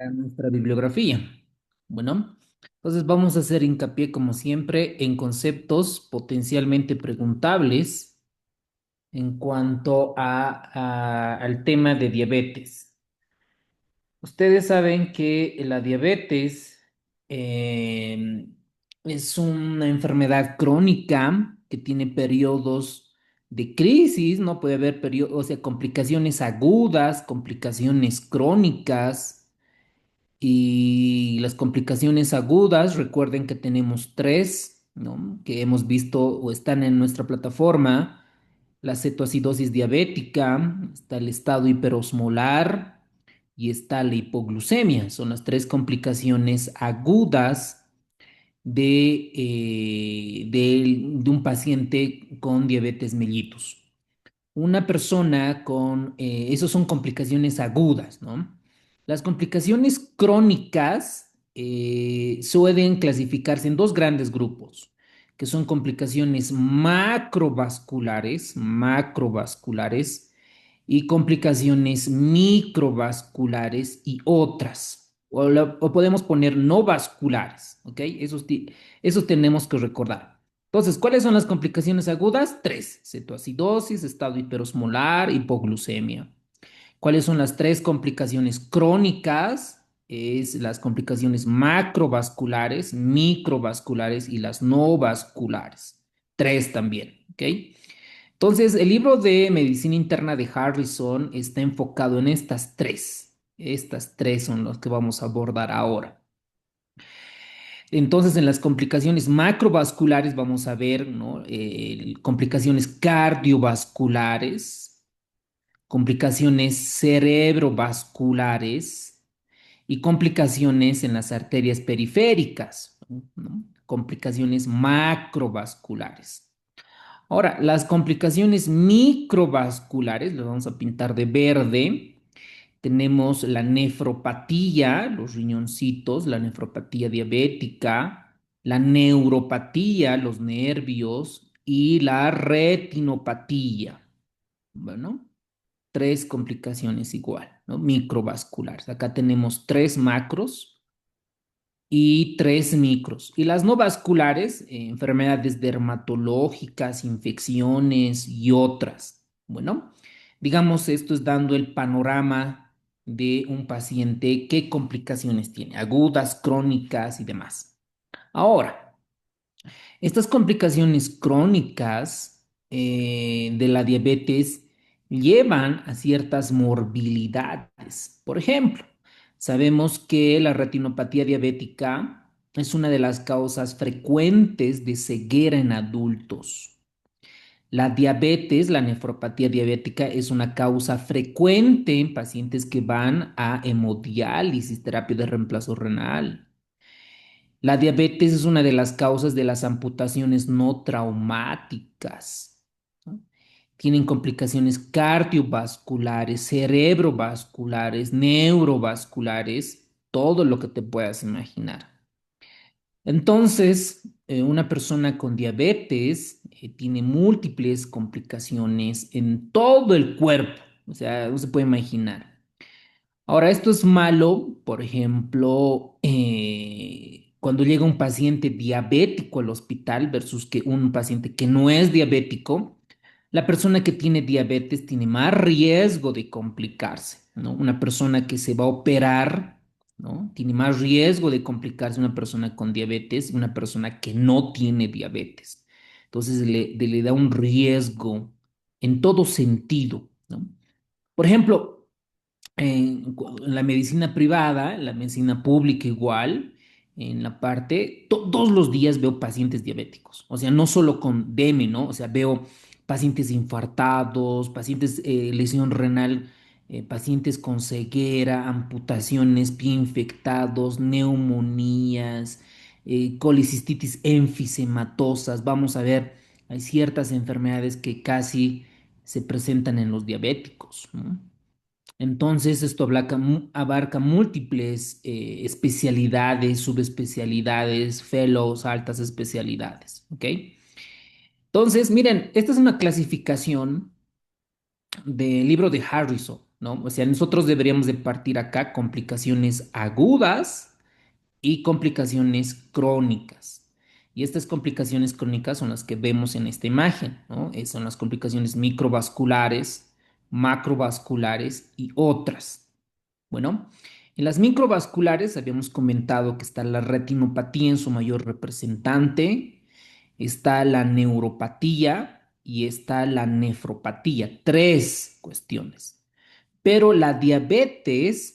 A nuestra bibliografía. Bueno, entonces vamos a hacer hincapié, como siempre, en conceptos potencialmente preguntables en cuanto al tema de diabetes. Ustedes saben que la diabetes eh, es una enfermedad crónica que tiene periodos de crisis, ¿no? Puede haber periodos, o sea, complicaciones agudas, complicaciones crónicas. Y las complicaciones agudas, recuerden que tenemos tres, ¿no? Que hemos visto o están en nuestra plataforma: la cetoacidosis diabética, está el estado hiperosmolar y está la hipoglucemia. Son las tres complicaciones agudas de un paciente con diabetes mellitus. Una persona con, esos son complicaciones agudas, ¿no? Las complicaciones crónicas suelen clasificarse en dos grandes grupos, que son complicaciones macrovasculares y complicaciones microvasculares y otras. O podemos poner no vasculares, ¿ok? Esos tenemos que recordar. Entonces, ¿cuáles son las complicaciones agudas? Tres: cetoacidosis, estado hiperosmolar, hipoglucemia. ¿Cuáles son las tres complicaciones crónicas? Es las complicaciones macrovasculares, microvasculares y las no vasculares. Tres también, ¿ok? Entonces, el libro de Medicina Interna de Harrison está enfocado en estas tres. Estas tres son las que vamos a abordar ahora. Entonces, en las complicaciones macrovasculares vamos a ver, ¿no? Complicaciones cardiovasculares, complicaciones cerebrovasculares y complicaciones en las arterias periféricas, ¿no? Complicaciones macrovasculares. Ahora, las complicaciones microvasculares, las vamos a pintar de verde. Tenemos la nefropatía, los riñoncitos, la nefropatía diabética, la neuropatía, los nervios y la retinopatía. Bueno, tres complicaciones igual, ¿no? Microvasculares. Acá tenemos tres macros y tres micros. Y las no vasculares, enfermedades dermatológicas, infecciones y otras. Bueno, digamos, esto es dando el panorama de un paciente, qué complicaciones tiene, agudas, crónicas y demás. Ahora, estas complicaciones crónicas de la diabetes llevan a ciertas morbilidades. Por ejemplo, sabemos que la retinopatía diabética es una de las causas frecuentes de ceguera en adultos. La diabetes, la nefropatía diabética, es una causa frecuente en pacientes que van a hemodiálisis, terapia de reemplazo renal. La diabetes es una de las causas de las amputaciones no traumáticas, ¿no? Tienen complicaciones cardiovasculares, cerebrovasculares, neurovasculares, todo lo que te puedas imaginar. Entonces, una persona con diabetes tiene múltiples complicaciones en todo el cuerpo, o sea, no se puede imaginar. Ahora, esto es malo, por ejemplo, cuando llega un paciente diabético al hospital versus que un paciente que no es diabético. La persona que tiene diabetes tiene más riesgo de complicarse, ¿no? Una persona que se va a operar, ¿no? Tiene más riesgo de complicarse una persona con diabetes, una persona que no tiene diabetes. Entonces le da un riesgo en todo sentido, ¿no? Por ejemplo, en la medicina privada, en la medicina pública igual, en la parte, todos los días veo pacientes diabéticos, o sea, no solo con DM, ¿no? O sea, veo pacientes infartados, pacientes lesión renal, pacientes con ceguera, amputaciones, pie infectados, neumonías, colicistitis enfisematosas. Vamos a ver, hay ciertas enfermedades que casi se presentan en los diabéticos, ¿no? Entonces, esto abarca múltiples especialidades, subespecialidades, fellows, altas especialidades, ¿ok? Entonces, miren, esta es una clasificación del libro de Harrison. ¿no? O sea, nosotros deberíamos de partir acá complicaciones agudas y complicaciones crónicas. Y estas complicaciones crónicas son las que vemos en esta imagen, ¿no? Son las complicaciones microvasculares, macrovasculares y otras. Bueno, en las microvasculares habíamos comentado que está la retinopatía en su mayor representante, está la neuropatía y está la nefropatía. Tres cuestiones. Pero la diabetes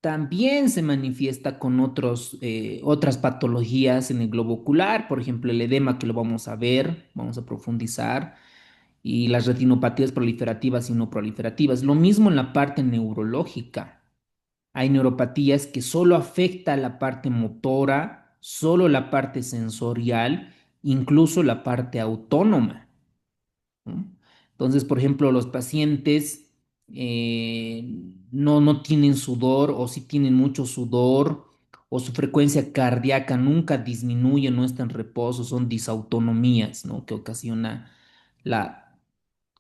también se manifiesta con otras patologías en el globo ocular, por ejemplo, el edema que lo vamos a ver, vamos a profundizar, y las retinopatías proliferativas y no proliferativas. Lo mismo en la parte neurológica. Hay neuropatías que solo afecta la parte motora, solo la parte sensorial, incluso la parte autónoma, ¿no? Entonces, por ejemplo, los pacientes no tienen sudor o si tienen mucho sudor o su frecuencia cardíaca nunca disminuye, no está en reposo, son disautonomías, ¿no? Que ocasiona la,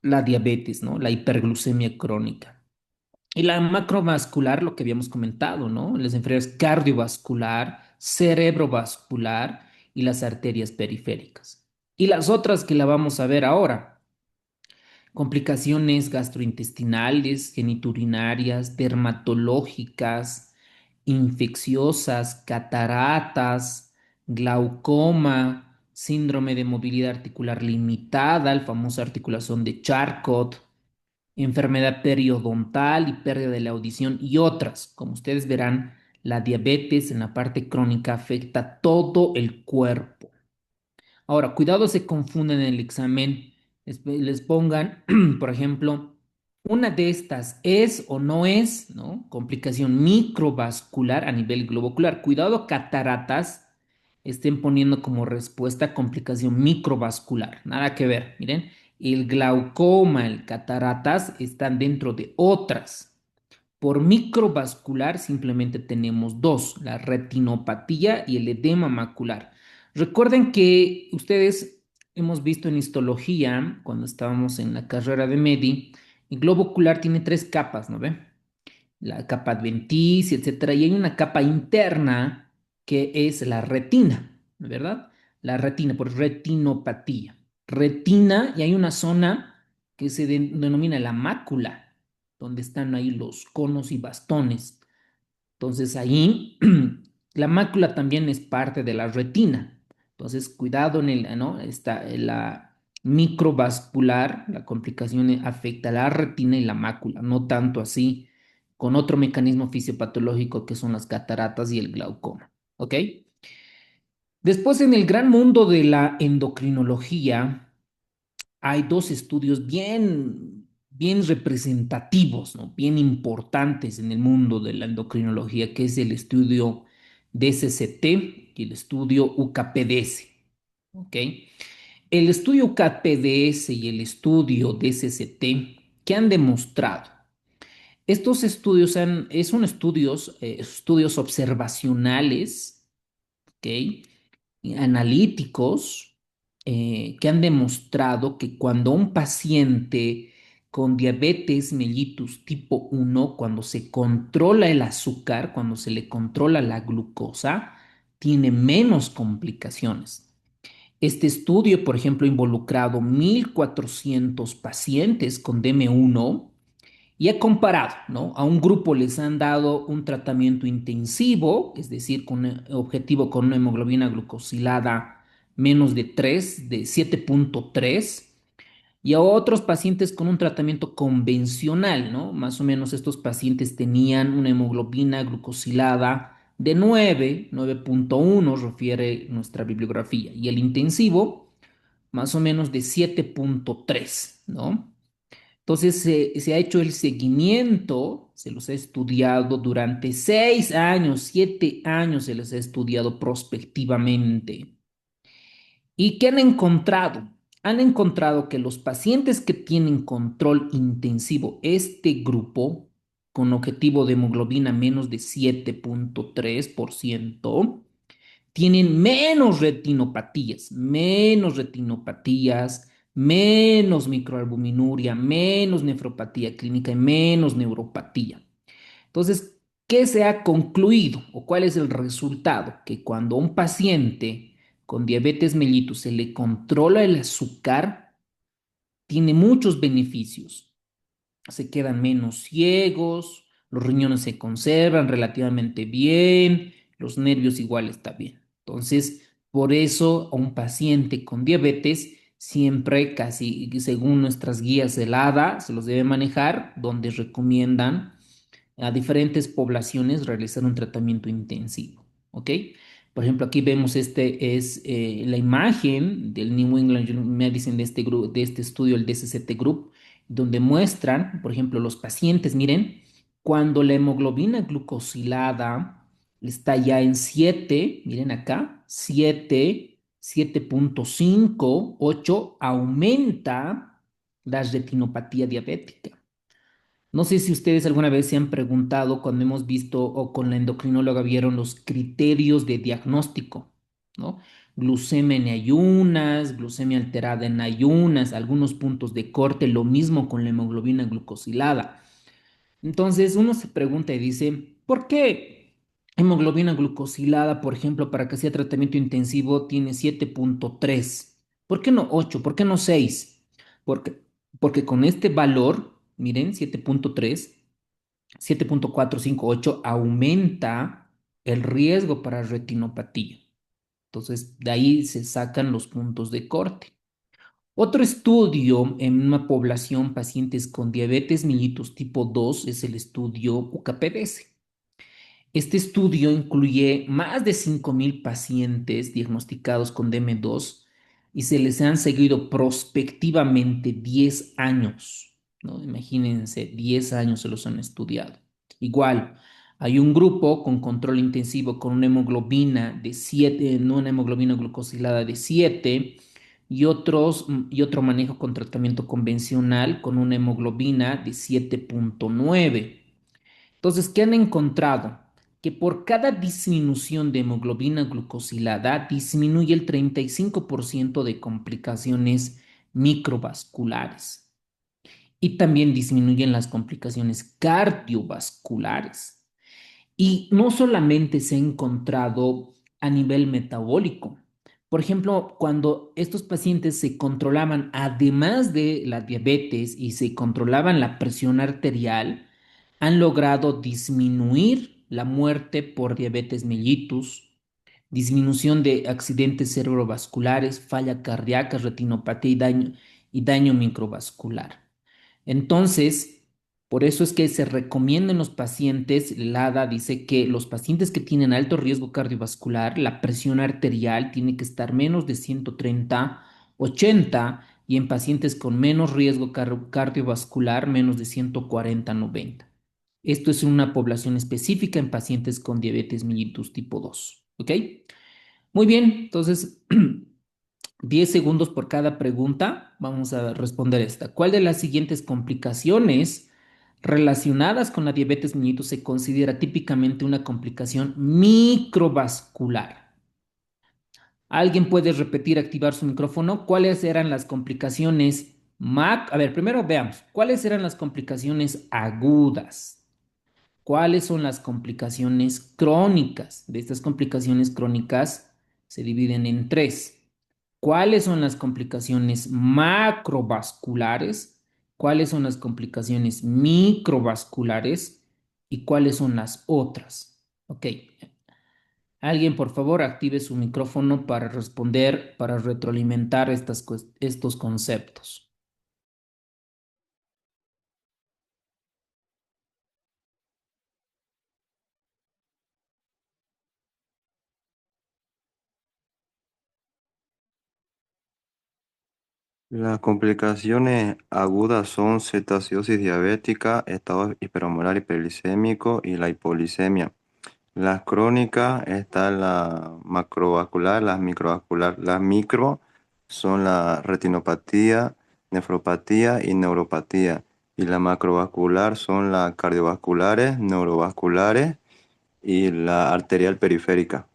la diabetes, ¿no? La hiperglucemia crónica. Y la macrovascular, lo que habíamos comentado, ¿no? Las enfermedades cardiovascular, cerebrovascular y las arterias periféricas. Y las otras que la vamos a ver ahora, complicaciones gastrointestinales, geniturinarias, dermatológicas, infecciosas, cataratas, glaucoma, síndrome de movilidad articular limitada, la famosa articulación de Charcot, enfermedad periodontal y pérdida de la audición y otras. Como ustedes verán, la diabetes en la parte crónica afecta todo el cuerpo. Ahora, cuidado se confunden en el examen, les pongan, por ejemplo, una de estas es o no es, ¿no? Complicación microvascular a nivel globocular. Cuidado, cataratas estén poniendo como respuesta complicación microvascular. Nada que ver, miren, el glaucoma, el cataratas están dentro de otras. Por microvascular simplemente tenemos dos, la retinopatía y el edema macular. Recuerden que ustedes hemos visto en histología, cuando estábamos en la carrera de Medi, el globo ocular tiene tres capas, ¿no ve? La capa adventicia, etcétera, y hay una capa interna que es la retina, ¿verdad? La retina, por retinopatía. Retina, y hay una zona que se denomina la mácula, donde están ahí los conos y bastones. Entonces ahí la mácula también es parte de la retina. Entonces, cuidado en el, ¿no? Está la microvascular, la complicación afecta a la retina y la mácula, no tanto así con otro mecanismo fisiopatológico que son las cataratas y el glaucoma. ¿Ok? Después, en el gran mundo de la endocrinología, hay dos estudios bien representativos, ¿no? Bien importantes en el mundo de la endocrinología, que es el estudio DSCT y el estudio UKPDS. ¿Ok? El estudio UKPDS y el estudio DSCT, ¿qué han demostrado? Estos estudios son estudios observacionales, ¿ok? Analíticos, que han demostrado que cuando un paciente con diabetes mellitus tipo 1, cuando se controla el azúcar, cuando se le controla la glucosa, tiene menos complicaciones. Este estudio, por ejemplo, ha involucrado 1.400 pacientes con DM1 y ha comparado, ¿no? A un grupo les han dado un tratamiento intensivo, es decir, con objetivo con una hemoglobina glucosilada menos de 3, de 7,3, y a otros pacientes con un tratamiento convencional, ¿no? Más o menos estos pacientes tenían una hemoglobina glucosilada de 9, 9,1 refiere nuestra bibliografía, y el intensivo más o menos de 7,3, ¿no? Entonces se ha hecho el seguimiento, se los ha estudiado durante 6 años, 7 años se les ha estudiado prospectivamente. ¿Y qué han encontrado? Han encontrado que los pacientes que tienen control intensivo, este grupo con objetivo de hemoglobina menos de 7,3%, tienen menos retinopatías, menos microalbuminuria, menos nefropatía clínica y menos neuropatía. Entonces, ¿qué se ha concluido o cuál es el resultado? Que cuando a un paciente con diabetes mellitus se le controla el azúcar, tiene muchos beneficios. Se quedan menos ciegos, los riñones se conservan relativamente bien, los nervios igual está bien. Entonces, por eso a un paciente con diabetes, siempre casi según nuestras guías del ADA, se los debe manejar, donde recomiendan a diferentes poblaciones realizar un tratamiento intensivo, ¿ok? Por ejemplo, aquí vemos este es la imagen del New England Journal of Medicine de este grupo, de este estudio, el DCCT Group, donde muestran, por ejemplo, los pacientes, miren, cuando la hemoglobina glucosilada está ya en 7, miren acá, 7, 7,5, 8, aumenta la retinopatía diabética. No sé si ustedes alguna vez se han preguntado cuando hemos visto o con la endocrinóloga vieron los criterios de diagnóstico, ¿no? Glucemia en ayunas, glucemia alterada en ayunas, algunos puntos de corte, lo mismo con la hemoglobina glucosilada. Entonces uno se pregunta y dice, ¿por qué hemoglobina glucosilada, por ejemplo, para que sea tratamiento intensivo tiene 7,3? ¿Por qué no 8? ¿Por qué no 6? Porque, porque con este valor, miren, 7,3, 7,458 aumenta el riesgo para retinopatía. Entonces, de ahí se sacan los puntos de corte. Otro estudio en una población pacientes con diabetes mellitus tipo 2 es el estudio UCAPDS. Este estudio incluye más de 5,000 pacientes diagnosticados con DM2 y se les han seguido prospectivamente 10 años, ¿no? Imagínense, 10 años se los han estudiado. Igual, hay un grupo con control intensivo con una hemoglobina de 7, no una hemoglobina glucosilada de 7 y otro manejo con tratamiento convencional con una hemoglobina de 7,9. Entonces, ¿qué han encontrado? Que por cada disminución de hemoglobina glucosilada disminuye el 35% de complicaciones microvasculares y también disminuyen las complicaciones cardiovasculares. Y no solamente se ha encontrado a nivel metabólico. Por ejemplo, cuando estos pacientes se controlaban, además de la diabetes y se controlaban la presión arterial, han logrado disminuir la muerte por diabetes mellitus, disminución de accidentes cerebrovasculares, falla cardíaca, retinopatía y daño microvascular. Entonces, por eso es que se recomienda en los pacientes, el ADA dice que los pacientes que tienen alto riesgo cardiovascular, la presión arterial tiene que estar menos de 130/80 y en pacientes con menos riesgo cardiovascular, menos de 140/90. Esto es una población específica en pacientes con diabetes mellitus tipo 2. ¿Ok? Muy bien, entonces 10 segundos por cada pregunta. Vamos a responder esta. ¿Cuál de las siguientes complicaciones relacionadas con la diabetes mellitus se considera típicamente una complicación microvascular? ¿Alguien puede repetir, activar su micrófono? ¿Cuáles eran las complicaciones A ver, primero veamos. ¿Cuáles eran las complicaciones agudas? ¿Cuáles son las complicaciones crónicas? De estas complicaciones crónicas se dividen en tres. ¿Cuáles son las complicaciones macrovasculares? ¿Cuáles son las complicaciones microvasculares? ¿Y cuáles son las otras? Ok. Alguien, por favor, active su micrófono para responder, para retroalimentar estos conceptos. Las complicaciones agudas son cetoacidosis diabética, estado hiperomolar hiperglicémico y la hipolisemia. Las crónicas está la macrovascular, las microvascular. Las micro son la retinopatía, nefropatía y neuropatía. Y la macrovascular son las cardiovasculares, neurovasculares y la arterial periférica.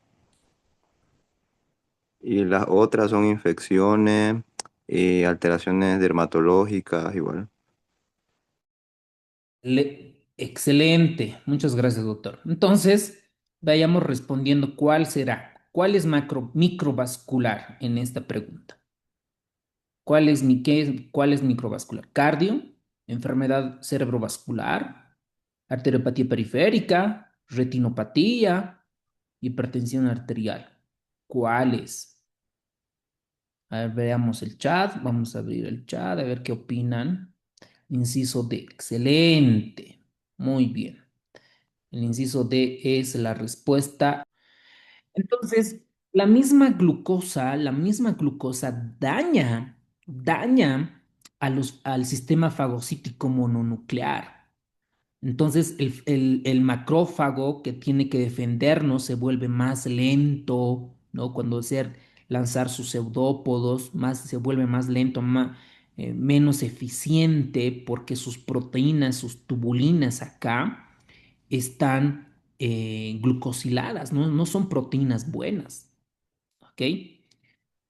Y las otras son infecciones, alteraciones dermatológicas, igual. Excelente. Muchas gracias, doctor. Entonces, vayamos respondiendo cuál será. ¿Cuál es microvascular en esta pregunta? ¿Cuál es microvascular? Cardio, enfermedad cerebrovascular, arteriopatía periférica, retinopatía, hipertensión arterial. ¿Cuál es? A ver, veamos el chat. Vamos a abrir el chat a ver qué opinan. Inciso D. Excelente. Muy bien. El inciso D es la respuesta. Entonces, la misma glucosa daña al sistema fagocítico mononuclear. Entonces, el macrófago que tiene que defendernos se vuelve más lento, ¿no? Cuando desea lanzar sus pseudópodos, se vuelve más lento, menos eficiente, porque sus proteínas, sus tubulinas acá, están glucosiladas, ¿no? No son proteínas buenas, ¿ok?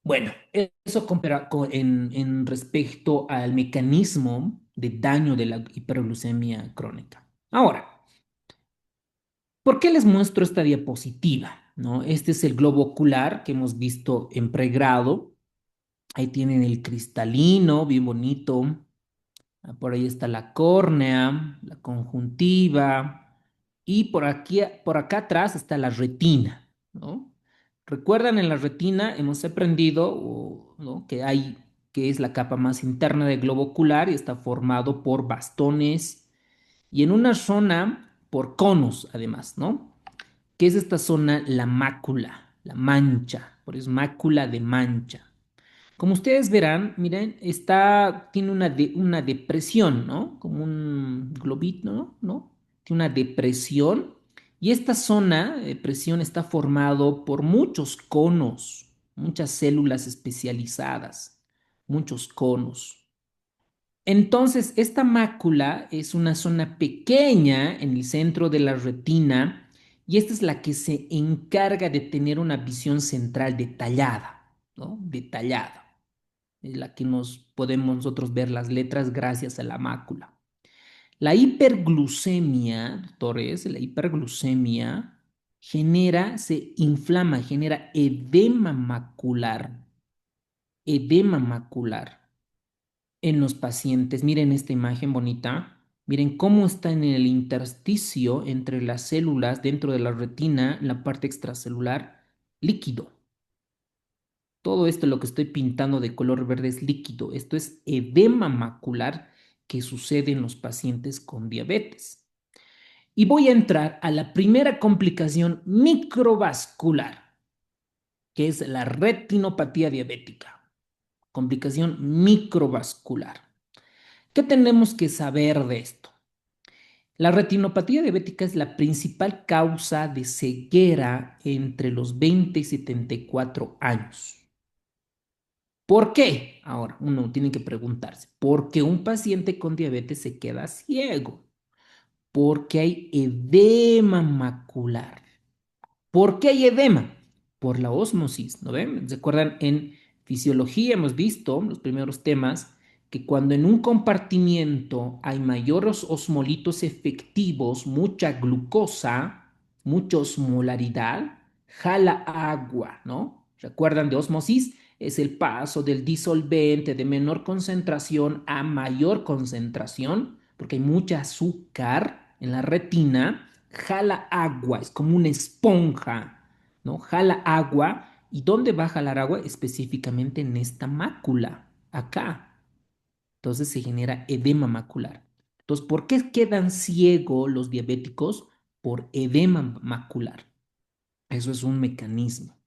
Bueno, eso en respecto al mecanismo de daño de la hiperglucemia crónica. Ahora, ¿por qué les muestro esta diapositiva? ¿No? Este es el globo ocular que hemos visto en pregrado. Ahí tienen el cristalino, bien bonito. Por ahí está la córnea, la conjuntiva. Y por acá atrás está la retina, ¿no? Recuerdan, en la retina hemos aprendido, ¿no?, que es la capa más interna del globo ocular y está formado por bastones y en una zona por conos, además, ¿no? ¿Qué es esta zona? La mácula, la mancha, por eso mácula de mancha. Como ustedes verán, miren, tiene una depresión, ¿no? Como un globito, ¿no? ¿No? Tiene una depresión y esta zona de depresión está formado por muchos conos, muchas células especializadas, muchos conos. Entonces, esta mácula es una zona pequeña en el centro de la retina y esta es la que se encarga de tener una visión central detallada, ¿no? Detallada, es la que nos podemos nosotros ver las letras gracias a la mácula. La hiperglucemia, doctores, la hiperglucemia se inflama, genera edema macular en los pacientes. Miren esta imagen bonita. Miren cómo está en el intersticio entre las células dentro de la retina, en la parte extracelular, líquido. Todo esto, lo que estoy pintando de color verde, es líquido. Esto es edema macular que sucede en los pacientes con diabetes. Y voy a entrar a la primera complicación microvascular, que es la retinopatía diabética. Complicación microvascular. ¿Qué tenemos que saber de esto? La retinopatía diabética es la principal causa de ceguera entre los 20 y 74 años. ¿Por qué? Ahora, uno tiene que preguntarse, ¿por qué un paciente con diabetes se queda ciego? Porque hay edema macular. ¿Por qué hay edema? Por la ósmosis, ¿no ven? ¿Recuerdan? En fisiología hemos visto los primeros temas que cuando en un compartimiento hay mayores osmolitos efectivos, mucha glucosa, mucha osmolaridad, jala agua, ¿no? ¿Recuerdan de ósmosis? Es el paso del disolvente de menor concentración a mayor concentración, porque hay mucha azúcar en la retina, jala agua, es como una esponja, ¿no? Jala agua. ¿Y dónde va a jalar agua? Específicamente en esta mácula, acá. Entonces se genera edema macular. Entonces, ¿por qué quedan ciegos los diabéticos? Por edema macular. Eso es un mecanismo.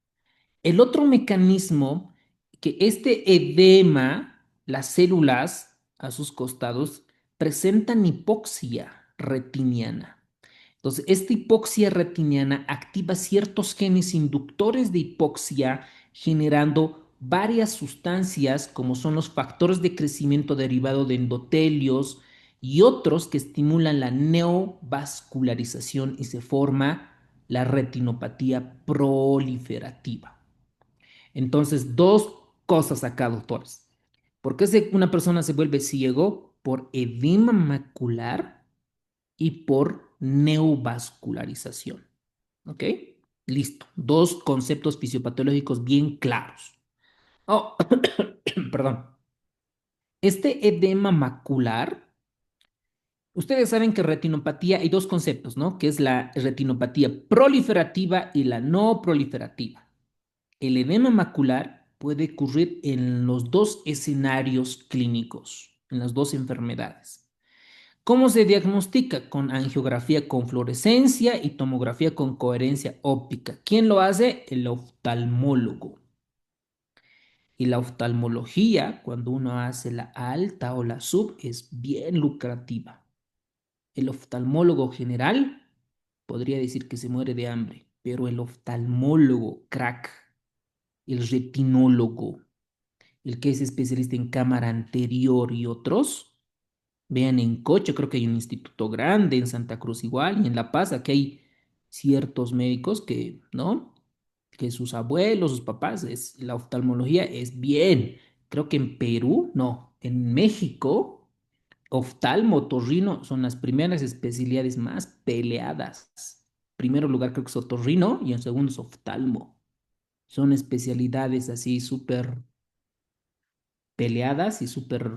El otro mecanismo, que este edema, las células a sus costados presentan hipoxia retiniana. Entonces, esta hipoxia retiniana activa ciertos genes inductores de hipoxia, generando varias sustancias como son los factores de crecimiento derivado de endotelios y otros que estimulan la neovascularización y se forma la retinopatía proliferativa. Entonces, dos cosas acá, doctores. ¿Por qué una persona se vuelve ciego? Por edema macular y por neovascularización. ¿Ok? Listo. Dos conceptos fisiopatológicos bien claros. Oh, perdón. Este edema macular, ustedes saben que retinopatía hay dos conceptos, ¿no? Que es la retinopatía proliferativa y la no proliferativa. El edema macular puede ocurrir en los dos escenarios clínicos, en las dos enfermedades. ¿Cómo se diagnostica? Con angiografía con fluorescencia y tomografía con coherencia óptica. ¿Quién lo hace? El oftalmólogo. Y la oftalmología, cuando uno hace la alta o la sub, es bien lucrativa. El oftalmólogo general podría decir que se muere de hambre, pero el oftalmólogo crack, el retinólogo, el que es especialista en cámara anterior y otros, vean en Coche, creo que hay un instituto grande, en Santa Cruz igual, y en La Paz, aquí hay ciertos médicos que, ¿no? Que sus abuelos, sus papás, la oftalmología es bien. Creo que en Perú, no, en México, oftalmo, otorrino son las primeras especialidades más peleadas. Primero lugar creo que es otorrino y en segundo es oftalmo. Son especialidades así súper peleadas y súper,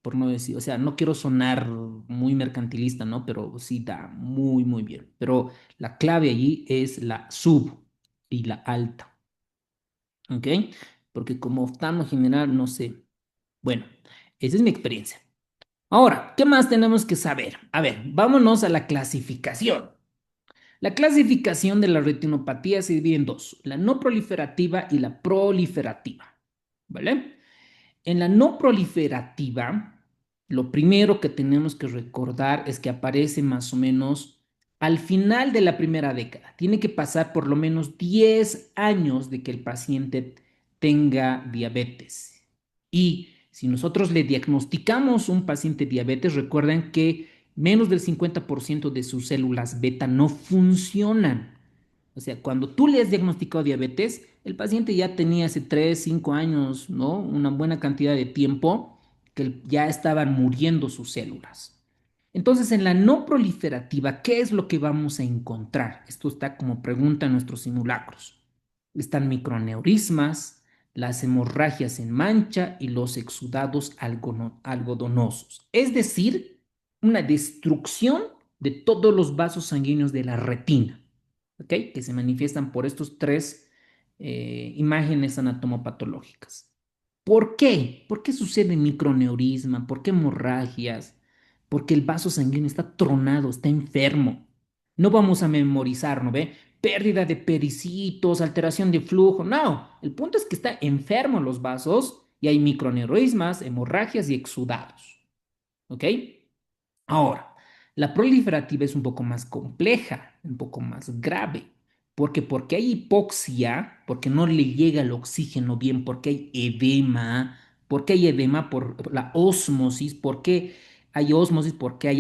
por no decir, o sea, no quiero sonar muy mercantilista, ¿no? Pero sí da muy, muy bien. Pero la clave allí es la sub y la alta, ¿ok? Porque como oftalmo general, no sé. Bueno, esa es mi experiencia. Ahora, ¿qué más tenemos que saber? A ver, vámonos a la clasificación. La clasificación de la retinopatía se divide en dos, la no proliferativa y la proliferativa, ¿vale? En la no proliferativa, lo primero que tenemos que recordar es que aparece más o menos al final de la primera década. Tiene que pasar por lo menos 10 años de que el paciente tenga diabetes. Y si nosotros le diagnosticamos un paciente diabetes, recuerden que menos del 50% de sus células beta no funcionan. O sea, cuando tú le has diagnosticado diabetes, el paciente ya tenía hace 3, 5 años, ¿no? Una buena cantidad de tiempo que ya estaban muriendo sus células. Entonces, en la no proliferativa, ¿qué es lo que vamos a encontrar? Esto está como pregunta en nuestros simulacros. Están microneurismas, las hemorragias en mancha y los exudados algodonosos. Es decir, una destrucción de todos los vasos sanguíneos de la retina. ¿Ok? Que se manifiestan por estos tres imágenes anatomopatológicas. ¿Por qué? ¿Por qué sucede microneurisma? ¿Por qué hemorragias? Porque el vaso sanguíneo está tronado, está enfermo. No vamos a memorizar, ¿no ve? Pérdida de pericitos, alteración de flujo. No, el punto es que está enfermo los vasos y hay microneurismas, hemorragias y exudados. ¿Ok? Ahora, la proliferativa es un poco más compleja, un poco más grave. Porque hay hipoxia, porque no le llega el oxígeno bien, porque hay edema por la ósmosis, porque hay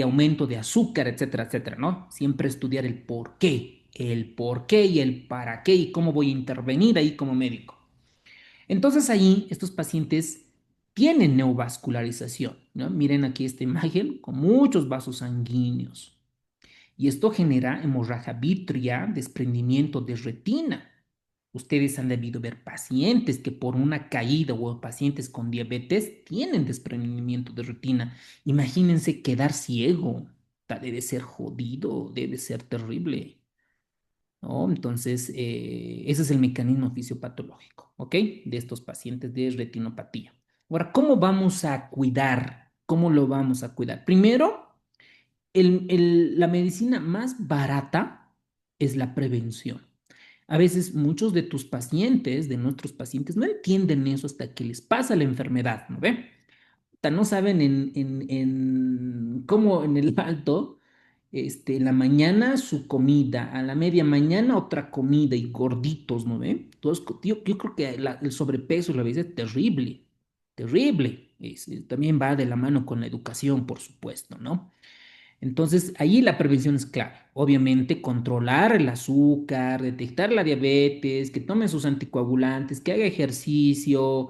aumento de azúcar, etcétera, etcétera, ¿no? Siempre estudiar el por qué y el para qué y cómo voy a intervenir ahí como médico. Entonces ahí estos pacientes tienen neovascularización, ¿no? Miren aquí esta imagen con muchos vasos sanguíneos. Y esto genera hemorragia vítrea, desprendimiento de retina. Ustedes han debido ver pacientes que por una caída o pacientes con diabetes tienen desprendimiento de retina. Imagínense quedar ciego. Debe ser jodido, debe ser terrible. ¿No? Entonces, ese es el mecanismo fisiopatológico, ¿ok? De estos pacientes de retinopatía. Ahora, ¿cómo vamos a cuidar? ¿Cómo lo vamos a cuidar? Primero, la medicina más barata es la prevención. A veces muchos de tus pacientes, de nuestros pacientes, no entienden eso hasta que les pasa la enfermedad, ¿no ve? No saben cómo en el alto, en la mañana su comida, a la media mañana otra comida y gorditos, ¿no ve? Entonces, yo creo que el sobrepeso la vez es terrible, terrible. También va de la mano con la educación, por supuesto, ¿no? Entonces, ahí la prevención es clave. Obviamente, controlar el azúcar, detectar la diabetes, que tome sus anticoagulantes, que haga ejercicio,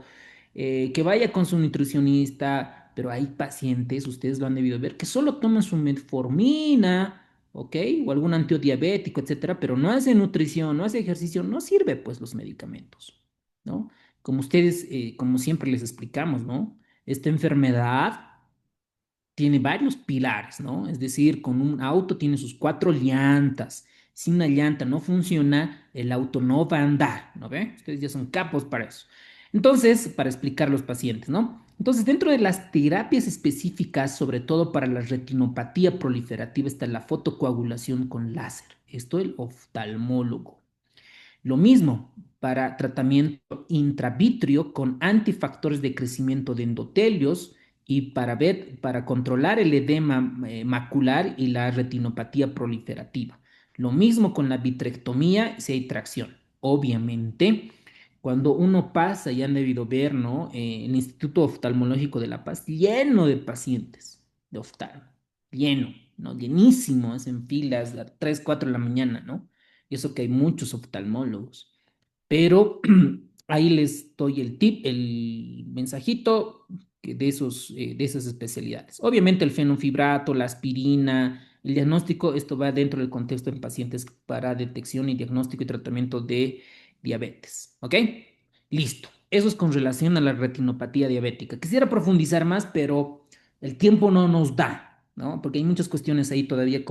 que vaya con su nutricionista, pero hay pacientes, ustedes lo han debido ver, que solo toman su metformina, ¿ok? O algún antidiabético, etcétera, pero no hace nutrición, no hace ejercicio, no sirve pues los medicamentos, ¿no? Como ustedes, como siempre les explicamos, ¿no? Esta enfermedad tiene varios pilares, ¿no? Es decir, con un auto tiene sus cuatro llantas. Si una llanta no funciona, el auto no va a andar, ¿no ve? Ustedes ya son capos para eso. Entonces, para explicar a los pacientes, ¿no? Entonces, dentro de las terapias específicas, sobre todo para la retinopatía proliferativa, está la fotocoagulación con láser. Esto el oftalmólogo. Lo mismo para tratamiento intravitrio con antifactores de crecimiento de endotelios y para controlar el edema macular y la retinopatía proliferativa. Lo mismo con la vitrectomía si hay tracción. Obviamente, cuando uno pasa, ya han debido ver, ¿no? El Instituto Oftalmológico de La Paz, lleno de pacientes de oftalmo, lleno, ¿no? Llenísimo, es en filas a 3, 4 de la mañana, ¿no? Y eso que hay muchos oftalmólogos. Pero ahí les doy el tip, el mensajito de esas especialidades. Obviamente el fenofibrato, la aspirina, el diagnóstico, esto va dentro del contexto en pacientes para detección y diagnóstico y tratamiento de diabetes. ¿Ok? Listo. Eso es con relación a la retinopatía diabética. Quisiera profundizar más, pero el tiempo no nos da, ¿no? Porque hay muchas cuestiones ahí todavía,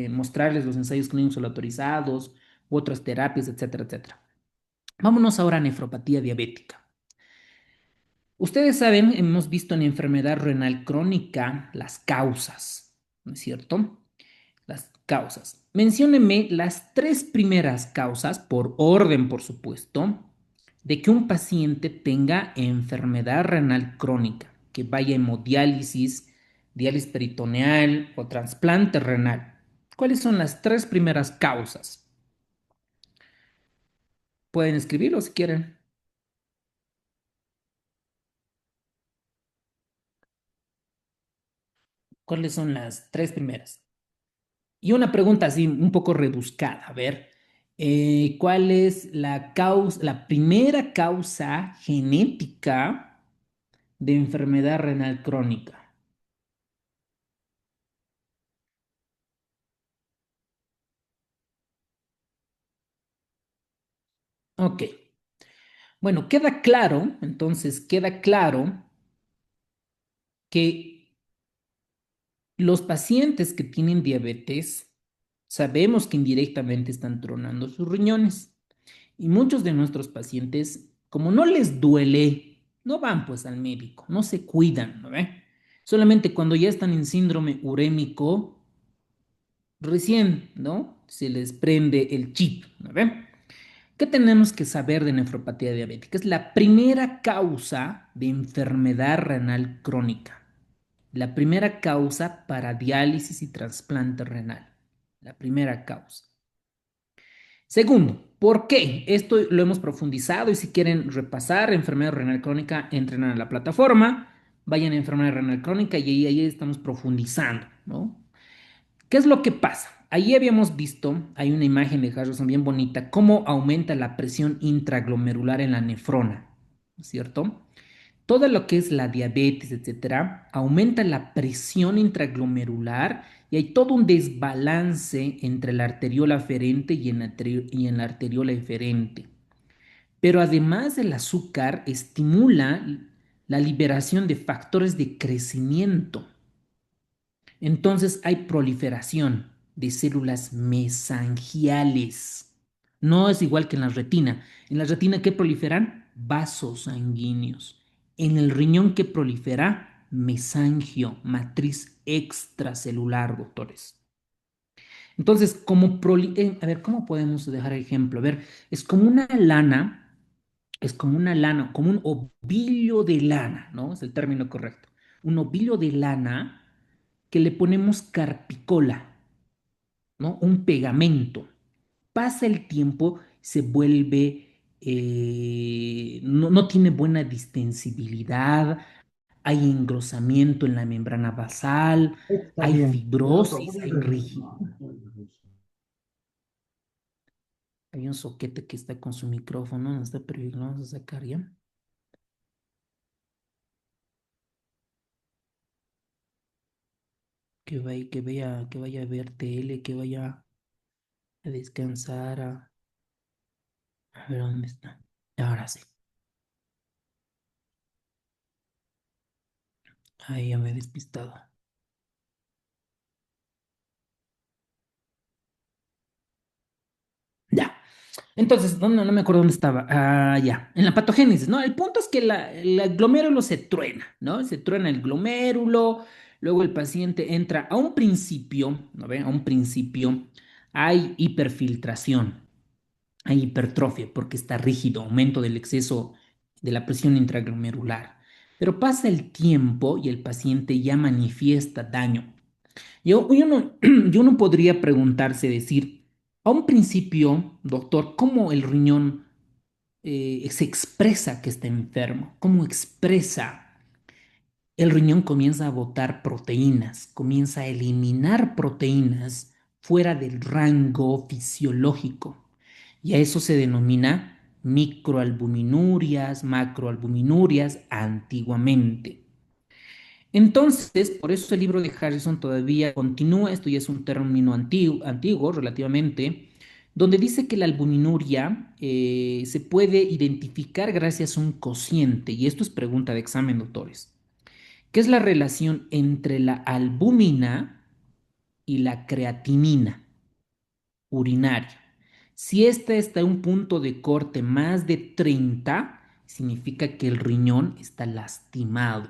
mostrarles los ensayos clínicos autorizados, u otras terapias, etcétera, etcétera. Vámonos ahora a nefropatía diabética. Ustedes saben, hemos visto en enfermedad renal crónica las causas, ¿no es cierto? Las causas. Menciónenme las tres primeras causas, por orden, por supuesto, de que un paciente tenga enfermedad renal crónica, que vaya a hemodiálisis, diálisis peritoneal o trasplante renal. ¿Cuáles son las tres primeras causas? Pueden escribirlo si quieren. ¿Cuáles son las tres primeras? Y una pregunta así un poco rebuscada, a ver, ¿cuál es la causa, la primera causa genética de enfermedad renal crónica? Ok, bueno, queda claro, entonces queda claro que los pacientes que tienen diabetes, sabemos que indirectamente están tronando sus riñones. Y muchos de nuestros pacientes, como no les duele, no van pues al médico, no se cuidan, ¿no ve? Solamente cuando ya están en síndrome urémico, recién, ¿no? Se les prende el chip, ¿no ve? ¿Qué tenemos que saber de nefropatía diabética? Es la primera causa de enfermedad renal crónica. La primera causa para diálisis y trasplante renal. La primera causa. Segundo, ¿por qué? Esto lo hemos profundizado y si quieren repasar enfermedad renal crónica, entren a la plataforma, vayan a enfermedad renal crónica y ahí estamos profundizando, ¿no? ¿Qué es lo que pasa? Ahí habíamos visto, hay una imagen de Harrison bien bonita, cómo aumenta la presión intraglomerular en la nefrona, ¿no es cierto? Todo lo que es la diabetes, etcétera, aumenta la presión intraglomerular y hay todo un desbalance entre la arteriola aferente y en la arteriola eferente. Pero además del azúcar, estimula la liberación de factores de crecimiento. Entonces hay proliferación de células mesangiales. No es igual que en la retina. En la retina, ¿qué proliferan? Vasos sanguíneos. En el riñón, ¿qué prolifera? Mesangio, matriz extracelular, doctores. Entonces, a ver, ¿cómo podemos dejar ejemplo? A ver, es como una lana, es como una lana, como un ovillo de lana, ¿no? Es el término correcto. Un ovillo de lana que le ponemos carpicola, ¿no? Un pegamento. Pasa el tiempo, se vuelve, no tiene buena distensibilidad, hay engrosamiento en la membrana basal, Está hay bien. fibrosis, hay rigidez. Hay un soquete que está con su micrófono, no está, pero lo vamos a sacar ya. que vaya a ver tele, que vaya a descansar, a ver dónde está. Ahora sí, ahí ya me he despistado. Ya. Entonces, no, no me acuerdo dónde estaba. Ah, ya, en la patogénesis, ¿no? El punto es que el glomérulo se truena, ¿no? Se truena el glomérulo, luego el paciente entra a un principio, ¿no ve? A un principio hay hiperfiltración, hay hipertrofia porque está rígido, aumento del exceso de la presión intraglomerular. Pero pasa el tiempo y el paciente ya manifiesta daño. Yo no podría preguntarse, decir, a un principio, doctor, ¿cómo el riñón se expresa que está enfermo? ¿Cómo expresa? El riñón comienza a botar proteínas, comienza a eliminar proteínas fuera del rango fisiológico. Y a eso se denomina microalbuminurias, macroalbuminurias antiguamente. Entonces, por eso el libro de Harrison todavía continúa, esto ya es un término antiguo relativamente, donde dice que la albuminuria se puede identificar gracias a un cociente, y esto es pregunta de examen, doctores. ¿Qué es la relación entre la albúmina y la creatinina urinaria? Si esta está en un punto de corte más de 30, significa que el riñón está lastimado.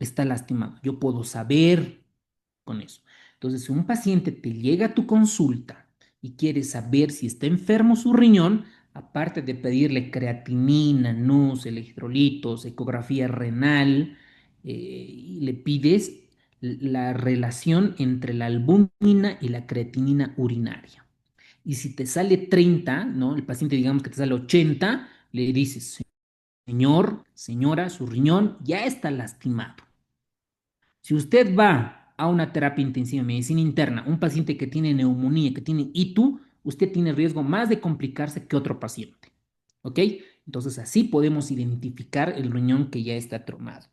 Está lastimado. Yo puedo saber con eso. Entonces, si un paciente te llega a tu consulta y quiere saber si está enfermo su riñón, aparte de pedirle creatinina, NUS, electrolitos, ecografía renal, y le pides la relación entre la albúmina y la creatinina urinaria. Y si te sale 30, ¿no? El paciente digamos que te sale 80, le dices, señor, señora, su riñón ya está lastimado. Si usted va a una terapia intensiva de medicina interna, un paciente que tiene neumonía, que tiene ITU, usted tiene riesgo más de complicarse que otro paciente. ¿Ok? Entonces así podemos identificar el riñón que ya está traumado.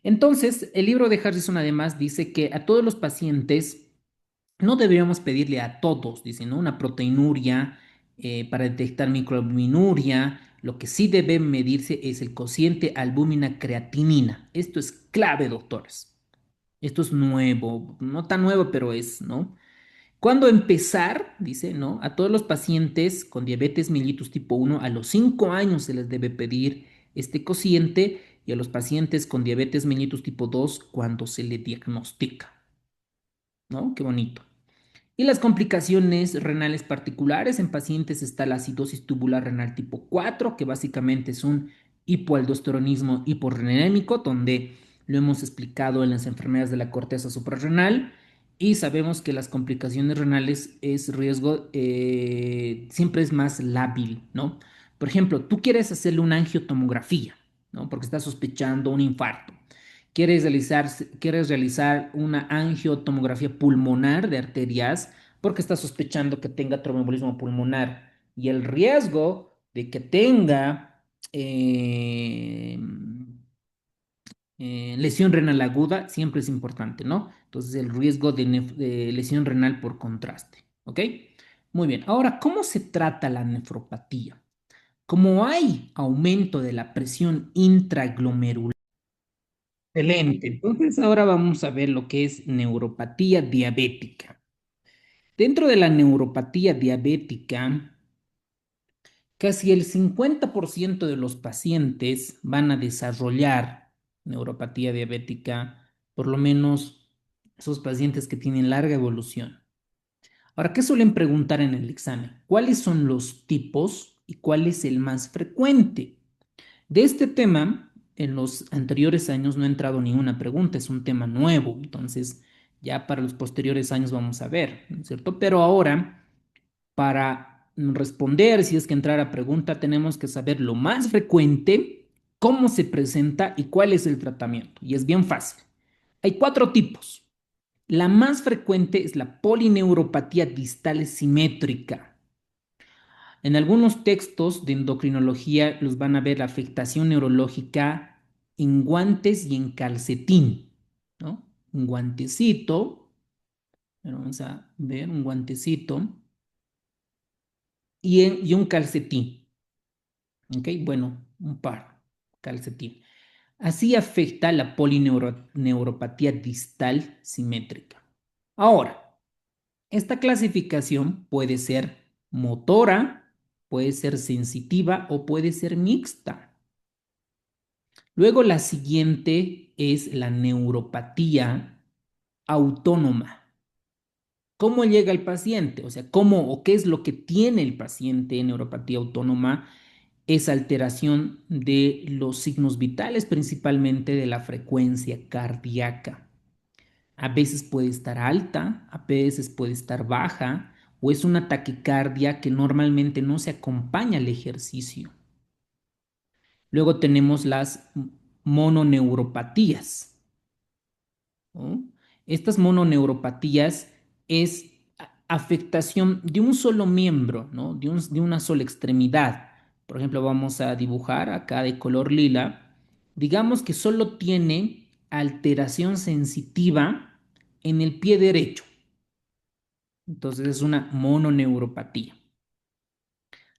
Entonces, el libro de Harrison además dice que a todos los pacientes no deberíamos pedirle a todos, dice, ¿no? Una proteinuria para detectar microalbuminuria. Lo que sí debe medirse es el cociente albúmina creatinina. Esto es clave, doctores. Esto es nuevo, no tan nuevo, pero es, ¿no? ¿Cuándo empezar? Dice, ¿no? A todos los pacientes con diabetes mellitus tipo 1 a los 5 años se les debe pedir este cociente y a los pacientes con diabetes mellitus tipo 2 cuando se le diagnostica, ¿no? Qué bonito. Y las complicaciones renales particulares en pacientes está la acidosis tubular renal tipo 4, que básicamente es un hipoaldosteronismo hiporrenémico, donde lo hemos explicado en las enfermedades de la corteza suprarrenal. Y sabemos que las complicaciones renales es riesgo, siempre es más lábil, ¿no? Por ejemplo, tú quieres hacerle una angiotomografía, ¿no? Porque estás sospechando un infarto. Quieres realizar una angiotomografía pulmonar de arterias porque estás sospechando que tenga tromboembolismo pulmonar y el riesgo de que tenga lesión renal aguda siempre es importante, ¿no? Entonces el riesgo de lesión renal por contraste, ¿ok? Muy bien, ahora, ¿cómo se trata la nefropatía? Como hay aumento de la presión intraglomerular. Excelente. Entonces ahora vamos a ver lo que es neuropatía diabética. Dentro de la neuropatía diabética, casi el 50% de los pacientes van a desarrollar neuropatía diabética, por lo menos esos pacientes que tienen larga evolución. Ahora, ¿qué suelen preguntar en el examen? ¿Cuáles son los tipos y cuál es el más frecuente? De este tema, en los anteriores años no ha entrado ninguna pregunta, es un tema nuevo, entonces ya para los posteriores años vamos a ver, ¿no es cierto? Pero ahora, para responder, si es que entrara pregunta, tenemos que saber lo más frecuente, cómo se presenta y cuál es el tratamiento. Y es bien fácil. Hay cuatro tipos. La más frecuente es la polineuropatía distal simétrica. En algunos textos de endocrinología los van a ver la afectación neurológica en guantes y en calcetín, ¿no? un guantecito, pero vamos a ver un guantecito y un calcetín, ¿ok? Bueno, un par, calcetín. Así afecta la polineuropatía distal simétrica. Ahora, esta clasificación puede ser motora, puede ser sensitiva o puede ser mixta. Luego la siguiente es la neuropatía autónoma. ¿Cómo llega el paciente? O sea, ¿cómo o qué es lo que tiene el paciente en neuropatía autónoma? Es alteración de los signos vitales, principalmente de la frecuencia cardíaca. A veces puede estar alta, a veces puede estar baja, o es una taquicardia que normalmente no se acompaña al ejercicio. Luego tenemos las mononeuropatías, ¿no? Estas mononeuropatías es afectación de un solo miembro, ¿no? De una sola extremidad. Por ejemplo, vamos a dibujar acá de color lila. Digamos que solo tiene alteración sensitiva en el pie derecho. Entonces es una mononeuropatía.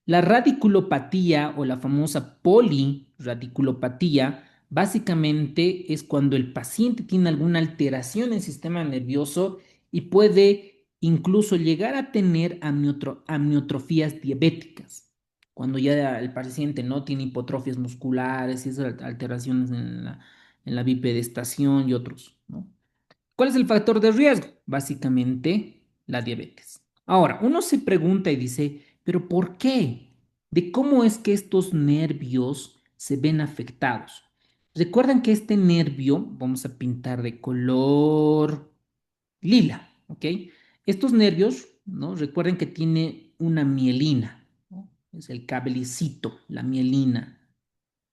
La radiculopatía o la famosa poliradiculopatía básicamente es cuando el paciente tiene alguna alteración en el sistema nervioso y puede incluso llegar a tener amiotrofías diabéticas. Cuando ya el paciente no tiene hipotrofias musculares y esas alteraciones en la bipedestación y otros, ¿no? ¿Cuál es el factor de riesgo? Básicamente la diabetes. Ahora, uno se pregunta y dice, ¿pero por qué? ¿De cómo es que estos nervios se ven afectados? Recuerden que este nervio, vamos a pintar de color lila, ¿ok? Estos nervios, ¿no? Recuerden que tiene una mielina, ¿no? Es el cablecito, la mielina,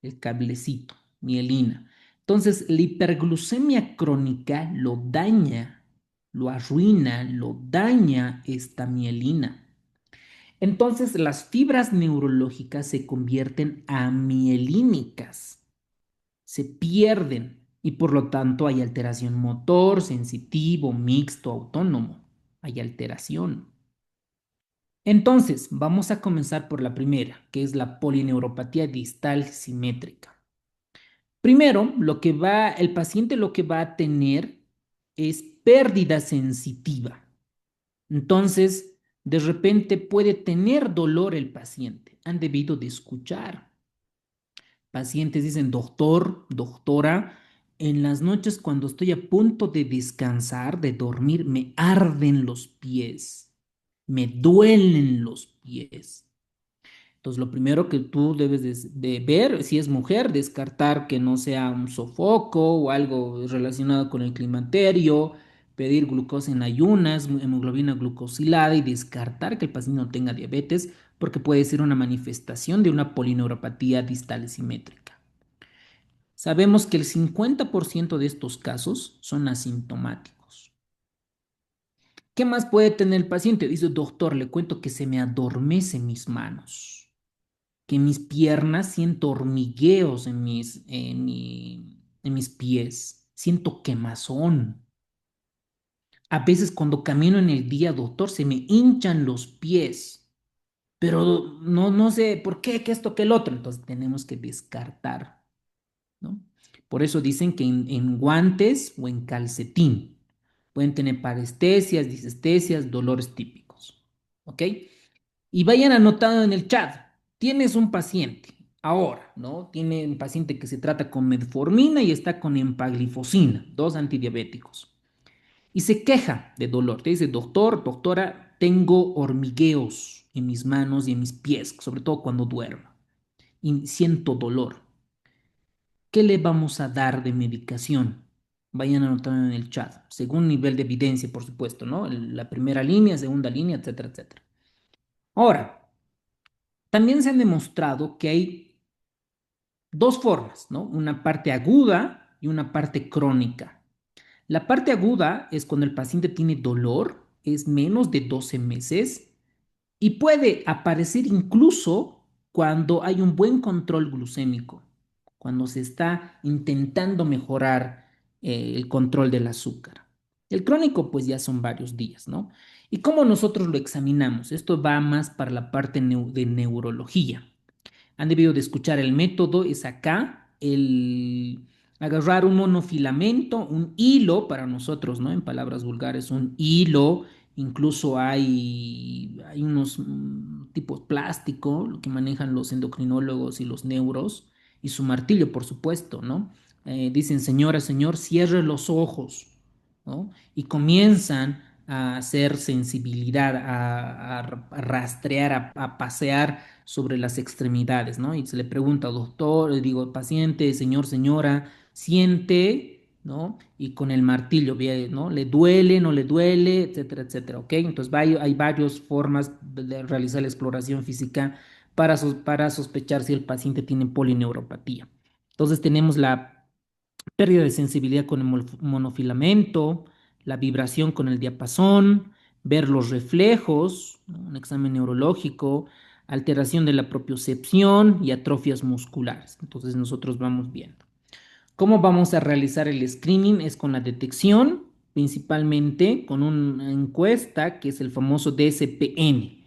el cablecito, mielina. Entonces, la hiperglucemia crónica lo daña, lo arruina, lo daña esta mielina. Entonces, las fibras neurológicas se convierten amielínicas, se pierden y por lo tanto hay alteración motor, sensitivo, mixto, autónomo. Hay alteración. Entonces, vamos a comenzar por la primera, que es la polineuropatía distal simétrica. Primero, el paciente lo que va a tener es pérdida sensitiva. Entonces, de repente puede tener dolor el paciente. Han debido de escuchar. Pacientes dicen, doctor, doctora, en las noches cuando estoy a punto de descansar, de dormir, me arden los pies, me duelen los pies. Entonces, lo primero que tú debes de ver, si es mujer, descartar que no sea un sofoco o algo relacionado con el climaterio, pedir glucosa en ayunas, hemoglobina glucosilada y descartar que el paciente no tenga diabetes, porque puede ser una manifestación de una polineuropatía distal simétrica. Sabemos que el 50% de estos casos son asintomáticos. ¿Qué más puede tener el paciente? Dice, doctor, le cuento que se me adormecen mis manos, que mis piernas siento hormigueos en mis pies, siento quemazón. A veces cuando camino en el día, doctor, se me hinchan los pies, pero no sé por qué, que esto, que el otro. Entonces tenemos que descartar, ¿no? Por eso dicen que en guantes o en calcetín pueden tener parestesias, disestesias, dolores típicos, ¿ok? Y vayan anotando en el chat. Tienes un paciente ahora, ¿no? Tiene un paciente que se trata con metformina y está con empaglifosina, dos antidiabéticos. Y se queja de dolor. Te dice, doctor, doctora, tengo hormigueos en mis manos y en mis pies, sobre todo cuando duermo. Y siento dolor. ¿Qué le vamos a dar de medicación? Vayan anotando en el chat, según nivel de evidencia, por supuesto, ¿no? La primera línea, segunda línea, etcétera, etcétera. Ahora, también se han demostrado que hay dos formas, ¿no? Una parte aguda y una parte crónica. La parte aguda es cuando el paciente tiene dolor, es menos de 12 meses y puede aparecer incluso cuando hay un buen control glucémico, cuando se está intentando mejorar. el control del azúcar. El crónico, pues ya son varios días, ¿no? ¿Y cómo nosotros lo examinamos? Esto va más para la parte de neurología. Han debido de escuchar el método, es acá, el agarrar un monofilamento, un hilo para nosotros, ¿no? En palabras vulgares, un hilo, incluso hay unos tipos plástico, lo que manejan los endocrinólogos y los neuros, y su martillo, por supuesto, ¿no? Dicen, señora, señor, cierre los ojos, ¿no? Y comienzan a hacer sensibilidad, a rastrear, a pasear sobre las extremidades, ¿no? Y se le pregunta, doctor, digo, paciente, señor, señora, siente, ¿no? Y con el martillo, ¿no? ¿Le duele, no le duele, etcétera, etcétera, ¿ok? Entonces hay varias formas de realizar la exploración física para sospechar si el paciente tiene polineuropatía. Entonces tenemos la pérdida de sensibilidad con el monofilamento, la vibración con el diapasón, ver los reflejos, ¿no? Un examen neurológico, alteración de la propiocepción y atrofias musculares. Entonces nosotros vamos viendo. ¿Cómo vamos a realizar el screening? Es con la detección, principalmente con una encuesta que es el famoso DSPN.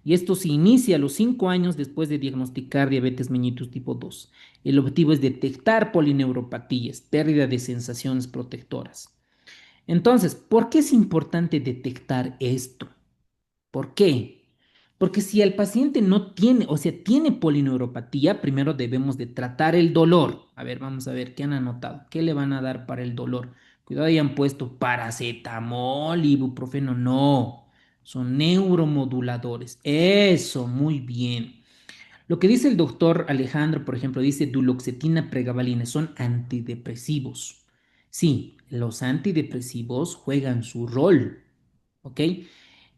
Y esto se inicia a los 5 años después de diagnosticar diabetes mellitus tipo 2. El objetivo es detectar polineuropatías, pérdida de sensaciones protectoras. Entonces, ¿por qué es importante detectar esto? ¿Por qué? Porque si el paciente no tiene, o sea, tiene polineuropatía, primero debemos de tratar el dolor. A ver, vamos a ver qué han anotado. ¿Qué le van a dar para el dolor? Cuidado, hayan puesto paracetamol, ibuprofeno. No, son neuromoduladores. Eso, muy bien. Lo que dice el doctor Alejandro, por ejemplo, dice duloxetina, pregabalina, son antidepresivos. Sí, los antidepresivos juegan su rol, ¿ok?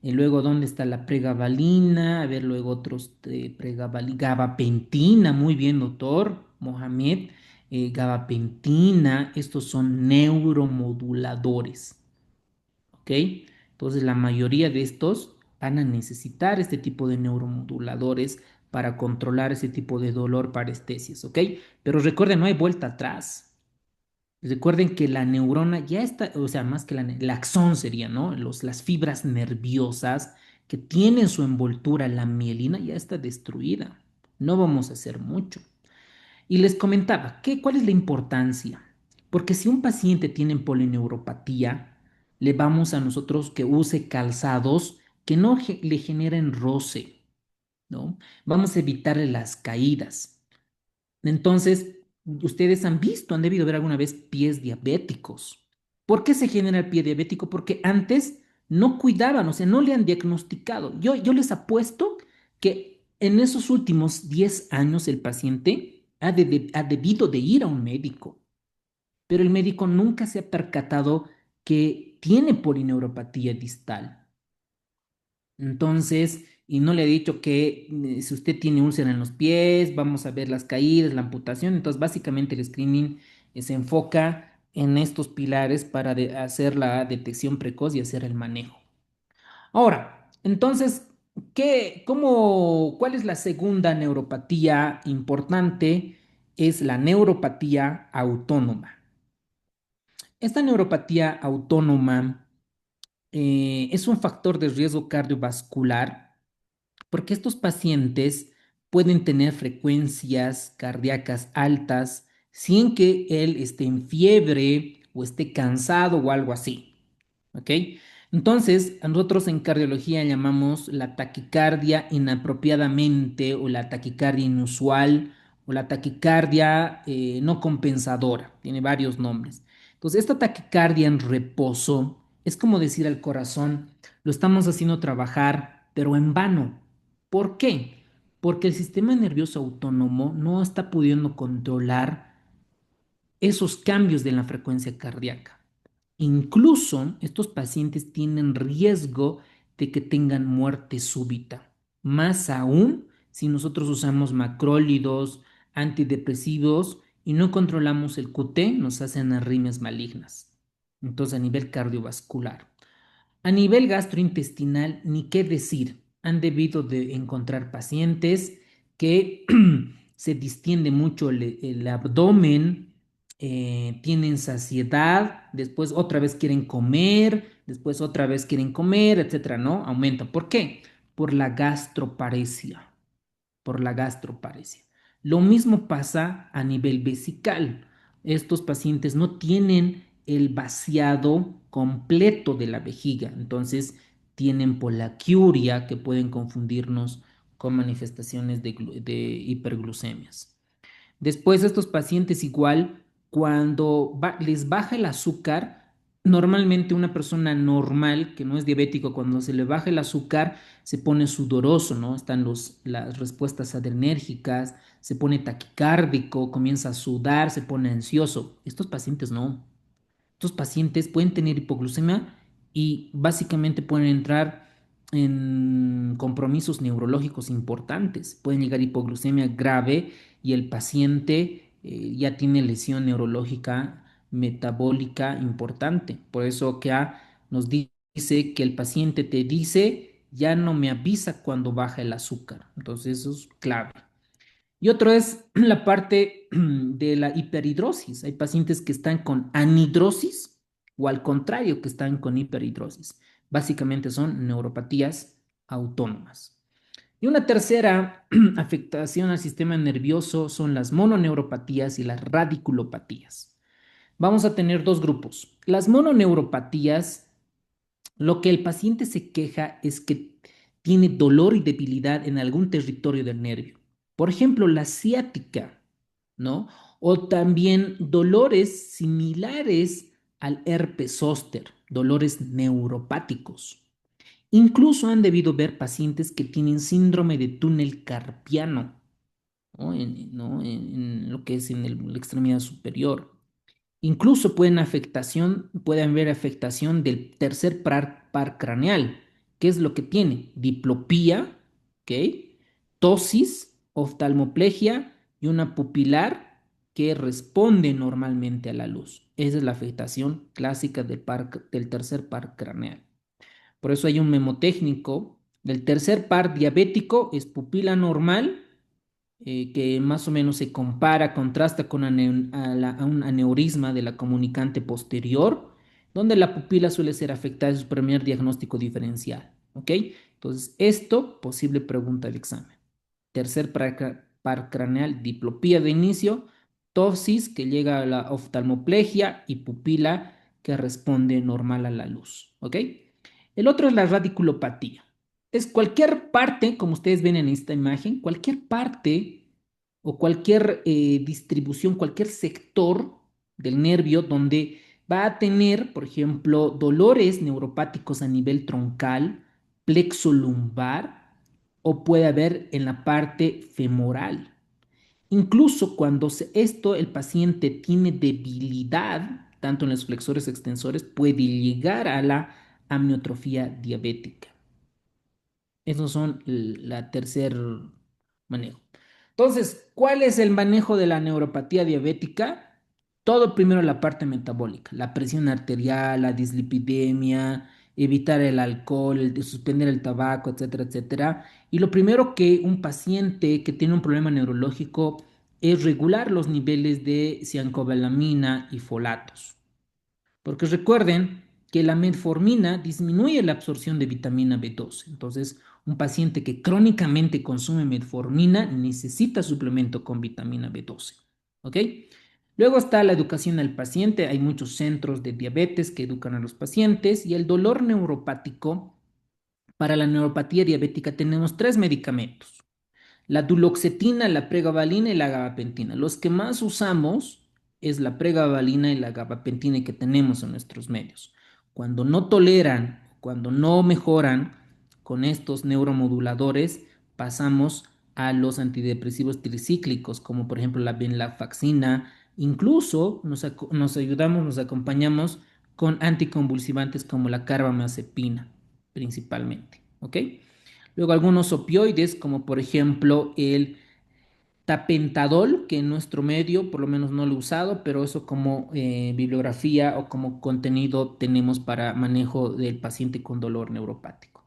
Y luego, ¿dónde está la pregabalina? A ver, luego otros gabapentina, muy bien, doctor Mohamed. Gabapentina, estos son neuromoduladores, ¿ok? Entonces, la mayoría de estos van a necesitar este tipo de neuromoduladores para controlar ese tipo de dolor parestesias, ¿ok? Pero recuerden, no hay vuelta atrás. Recuerden que la neurona ya está, o sea, más que la axón sería, ¿no? Las fibras nerviosas que tienen su envoltura, la mielina, ya está destruida. No vamos a hacer mucho. Y les comentaba, ¿cuál es la importancia? Porque si un paciente tiene polineuropatía, le vamos a nosotros que use calzados que no le generen roce, ¿no? Vamos a evitarle las caídas. Entonces, ustedes han visto, han debido ver alguna vez pies diabéticos. ¿Por qué se genera el pie diabético? Porque antes no cuidaban, o sea, no le han diagnosticado. Yo les apuesto que en esos últimos 10 años el paciente ha debido de ir a un médico, pero el médico nunca se ha percatado que tiene polineuropatía distal. Entonces, y no le he dicho que si usted tiene úlcera en los pies, vamos a ver las caídas, la amputación. Entonces, básicamente el screening se enfoca en estos pilares para hacer la detección precoz y hacer el manejo. Ahora, entonces, cuál es la segunda neuropatía importante? Es la neuropatía autónoma. Esta neuropatía autónoma es un factor de riesgo cardiovascular porque estos pacientes pueden tener frecuencias cardíacas altas sin que él esté en fiebre o esté cansado o algo así. ¿Ok? Entonces, a nosotros en cardiología llamamos la taquicardia inapropiadamente o la taquicardia inusual o la taquicardia no compensadora. Tiene varios nombres. Entonces, esta taquicardia en reposo es como decir al corazón, lo estamos haciendo trabajar, pero en vano. ¿Por qué? Porque el sistema nervioso autónomo no está pudiendo controlar esos cambios de la frecuencia cardíaca. Incluso estos pacientes tienen riesgo de que tengan muerte súbita. Más aún si nosotros usamos macrólidos, antidepresivos y no controlamos el QT, nos hacen arritmias malignas. Entonces, a nivel cardiovascular. A nivel gastrointestinal, ni qué decir. Han debido de encontrar pacientes que se distiende mucho el abdomen, tienen saciedad, después otra vez quieren comer, después otra vez quieren comer, etcétera, ¿no? Aumenta. ¿Por qué? Por la gastroparesia, por la gastroparesia. Lo mismo pasa a nivel vesical. Estos pacientes no tienen el vaciado completo de la vejiga, entonces tienen polaquiuria que pueden confundirnos con manifestaciones de hiperglucemias. Después estos pacientes igual, cuando les baja el azúcar, normalmente una persona normal que no es diabético, cuando se le baja el azúcar, se pone sudoroso, ¿no? Están las respuestas adrenérgicas, se pone taquicárdico, comienza a sudar, se pone ansioso. Estos pacientes no. Estos pacientes pueden tener hipoglucemia y básicamente pueden entrar en compromisos neurológicos importantes. Pueden llegar a hipoglucemia grave y el paciente ya tiene lesión neurológica metabólica importante. Por eso que nos dice que el paciente te dice, ya no me avisa cuando baja el azúcar. Entonces eso es clave. Y otro es la parte de la hiperhidrosis. Hay pacientes que están con anhidrosis o al contrario que están con hiperhidrosis. Básicamente son neuropatías autónomas. Y una tercera afectación al sistema nervioso son las mononeuropatías y las radiculopatías. Vamos a tener dos grupos. Las mononeuropatías, lo que el paciente se queja es que tiene dolor y debilidad en algún territorio del nervio. Por ejemplo, la ciática, ¿no? O también dolores similares al herpes zóster, dolores neuropáticos. Incluso han debido ver pacientes que tienen síndrome de túnel carpiano, ¿no? En lo que es en la extremidad superior. Incluso pueden haber afectación del tercer par craneal. ¿Qué es lo que tiene? Diplopía, ¿ok? Tosis, oftalmoplegia y una pupilar que responde normalmente a la luz. Esa es la afectación clásica del tercer par craneal. Por eso hay un memotécnico. Del tercer par diabético es pupila normal, que más o menos se compara, contrasta con a un aneurisma de la comunicante posterior, donde la pupila suele ser afectada, es su primer diagnóstico diferencial. ¿Ok? Entonces, esto, posible pregunta del examen. Tercer par craneal, diplopía de inicio, ptosis que llega a la oftalmoplegia y pupila que responde normal a la luz. ¿Ok? El otro es la radiculopatía. Es cualquier parte, como ustedes ven en esta imagen, cualquier parte o cualquier distribución, cualquier sector del nervio donde va a tener, por ejemplo, dolores neuropáticos a nivel troncal, plexo lumbar o puede haber en la parte femoral. Incluso cuando esto el paciente tiene debilidad, tanto en los flexores extensores, puede llegar a la amiotrofía diabética. Esos son la tercer manejo. Entonces, ¿cuál es el manejo de la neuropatía diabética? Todo primero la parte metabólica, la presión arterial, la dislipidemia, evitar el alcohol, suspender el tabaco, etcétera, etcétera. Y lo primero que un paciente que tiene un problema neurológico es regular los niveles de ciancobalamina y folatos. Porque recuerden que la metformina disminuye la absorción de vitamina B12. Entonces, un paciente que crónicamente consume metformina necesita suplemento con vitamina B12. ¿Ok? Luego está la educación al paciente. Hay muchos centros de diabetes que educan a los pacientes y el dolor neuropático. Para la neuropatía diabética tenemos tres medicamentos: la duloxetina, la pregabalina y la gabapentina. Los que más usamos es la pregabalina y la gabapentina que tenemos en nuestros medios. Cuando no toleran, cuando no mejoran con estos neuromoduladores, pasamos a los antidepresivos tricíclicos, como por ejemplo la venlafaxina. Incluso nos ayudamos, nos acompañamos con anticonvulsivantes como la carbamazepina, principalmente. ¿Ok? Luego algunos opioides, como por ejemplo el tapentadol, que en nuestro medio por lo menos no lo he usado, pero eso como bibliografía o como contenido tenemos para manejo del paciente con dolor neuropático.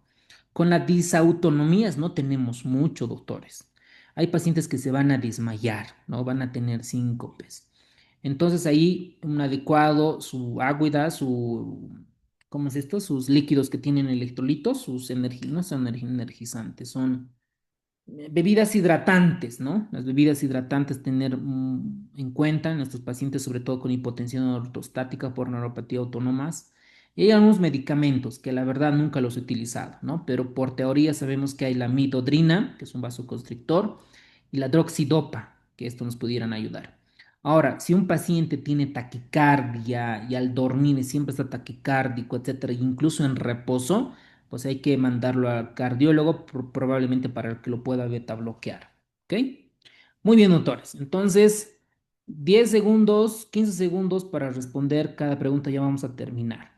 Con las disautonomías no tenemos mucho, doctores. Hay pacientes que se van a desmayar, ¿no? Van a tener síncopes. Entonces ahí un adecuado, su agüita, ¿cómo es esto? Sus líquidos que tienen electrolitos, no son energizantes, son bebidas hidratantes, ¿no? Las bebidas hidratantes tener en cuenta en nuestros pacientes, sobre todo con hipotensión ortostática por neuropatía autónomas. Y hay algunos medicamentos que la verdad nunca los he utilizado, ¿no? Pero por teoría sabemos que hay la midodrina, que es un vasoconstrictor, y la droxidopa, que esto nos pudieran ayudar. Ahora, si un paciente tiene taquicardia y al dormir siempre está taquicárdico, etcétera, incluso en reposo, pues hay que mandarlo al cardiólogo probablemente para que lo pueda beta bloquear. ¿Ok? Muy bien, doctores. Entonces, 10 segundos, 15 segundos para responder cada pregunta. Ya vamos a terminar.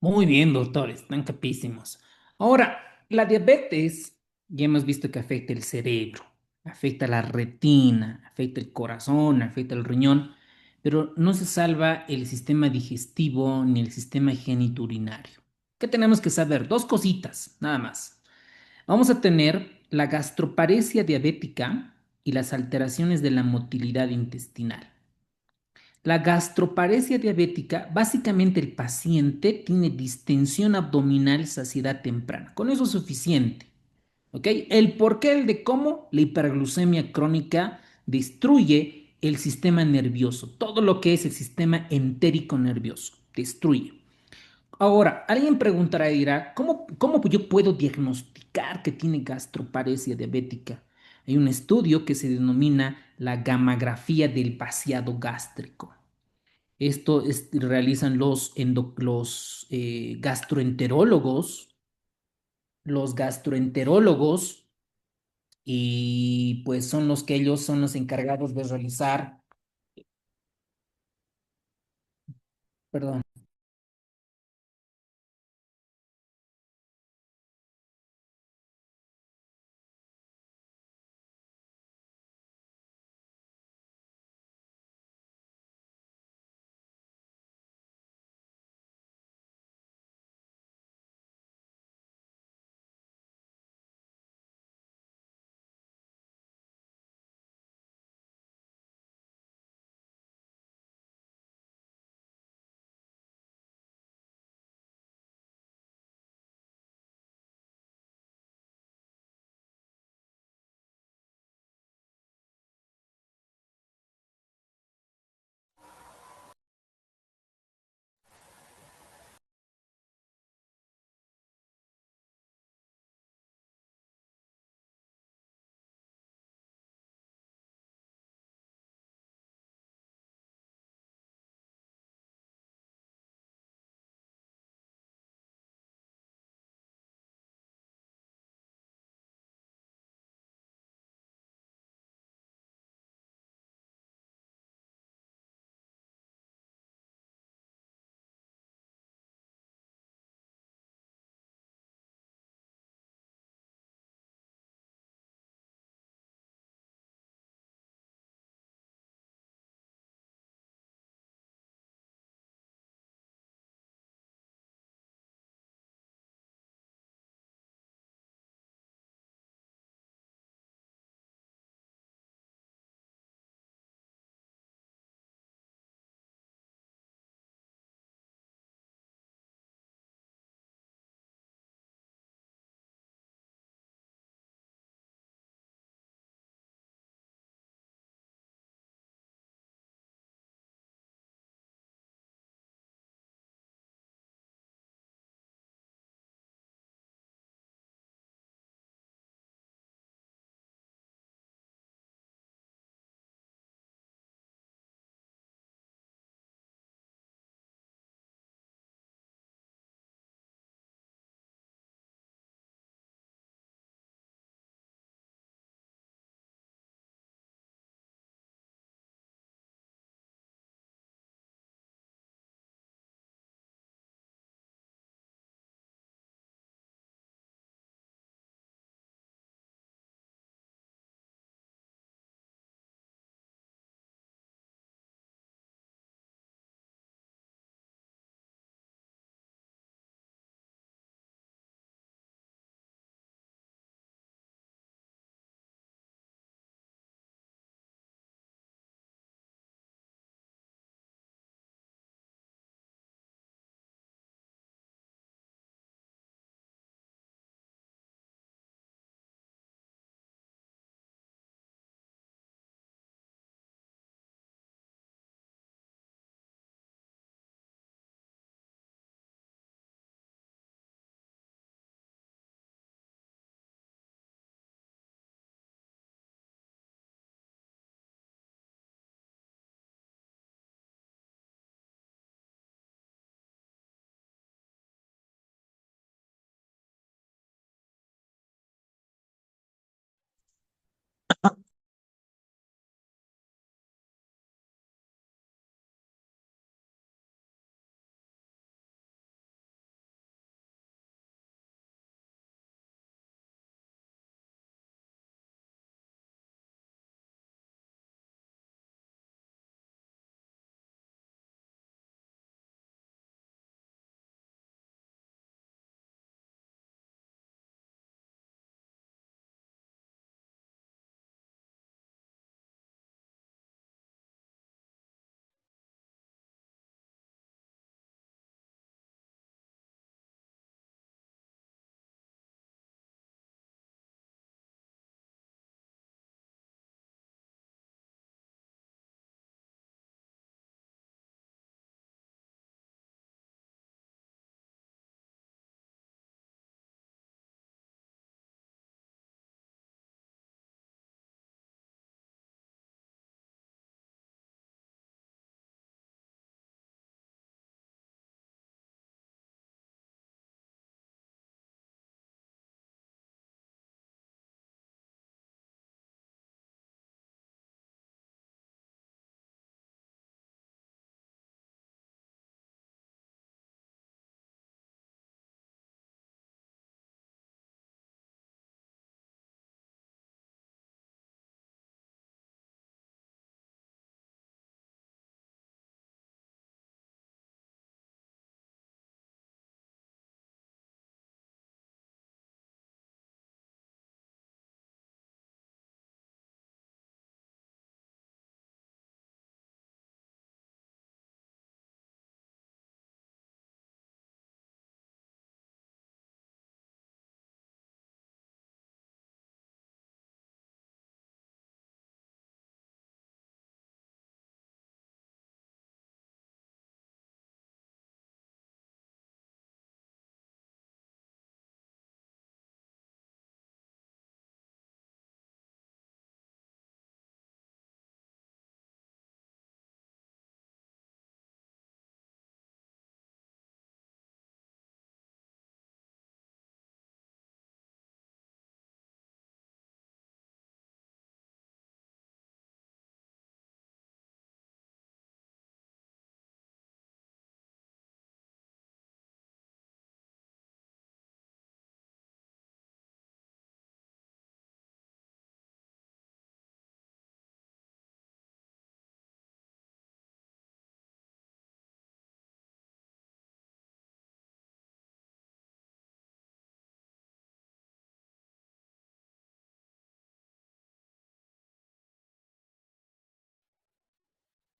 Muy bien, doctores, están capísimos. Ahora, la diabetes, ya hemos visto que afecta el cerebro, afecta la retina, afecta el corazón, afecta el riñón, pero no se salva el sistema digestivo ni el sistema genitourinario. ¿Qué tenemos que saber? Dos cositas, nada más. Vamos a tener la gastroparesia diabética y las alteraciones de la motilidad intestinal. La gastroparesia diabética, básicamente el paciente tiene distensión abdominal, saciedad temprana. Con eso es suficiente. ¿Ok? El por qué, el de cómo, la hiperglucemia crónica destruye el sistema nervioso, todo lo que es el sistema entérico nervioso, destruye. Ahora, alguien preguntará y dirá, ¿cómo yo puedo diagnosticar que tiene gastroparesia diabética? Hay un estudio que se denomina la gamografía del vaciado gástrico. Realizan los gastroenterólogos los gastroenterólogos y pues son los que ellos son los encargados de realizar, perdón.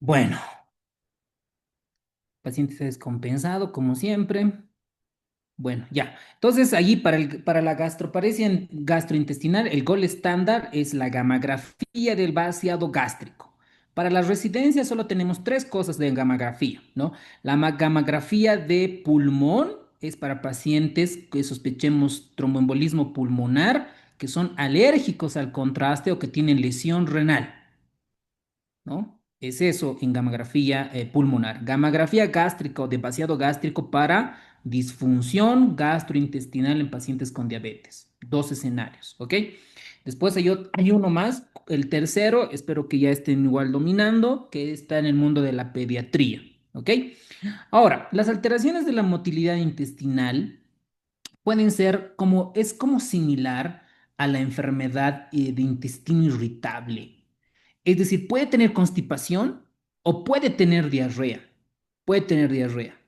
Bueno, paciente está descompensado, como siempre. Bueno, ya. Entonces, allí para la gastroparesia gastrointestinal, el gol estándar es la gamografía del vaciado gástrico. Para las residencias solo tenemos tres cosas de gamografía, ¿no? Gamografía de pulmón es para pacientes que sospechemos tromboembolismo pulmonar, que son alérgicos al contraste o que tienen lesión renal. ¿No? Es eso en gamografía pulmonar. Gamografía gástrica o de vaciado gástrico para disfunción gastrointestinal en pacientes con diabetes. Dos escenarios, ¿ok? Después hay uno más, el tercero, espero que ya estén igual dominando, que está en el mundo de la pediatría, ¿ok? Ahora, las alteraciones de la motilidad intestinal pueden ser como, es como similar a la enfermedad de intestino irritable. Es decir, puede tener constipación o puede tener diarrea. Puede tener diarrea.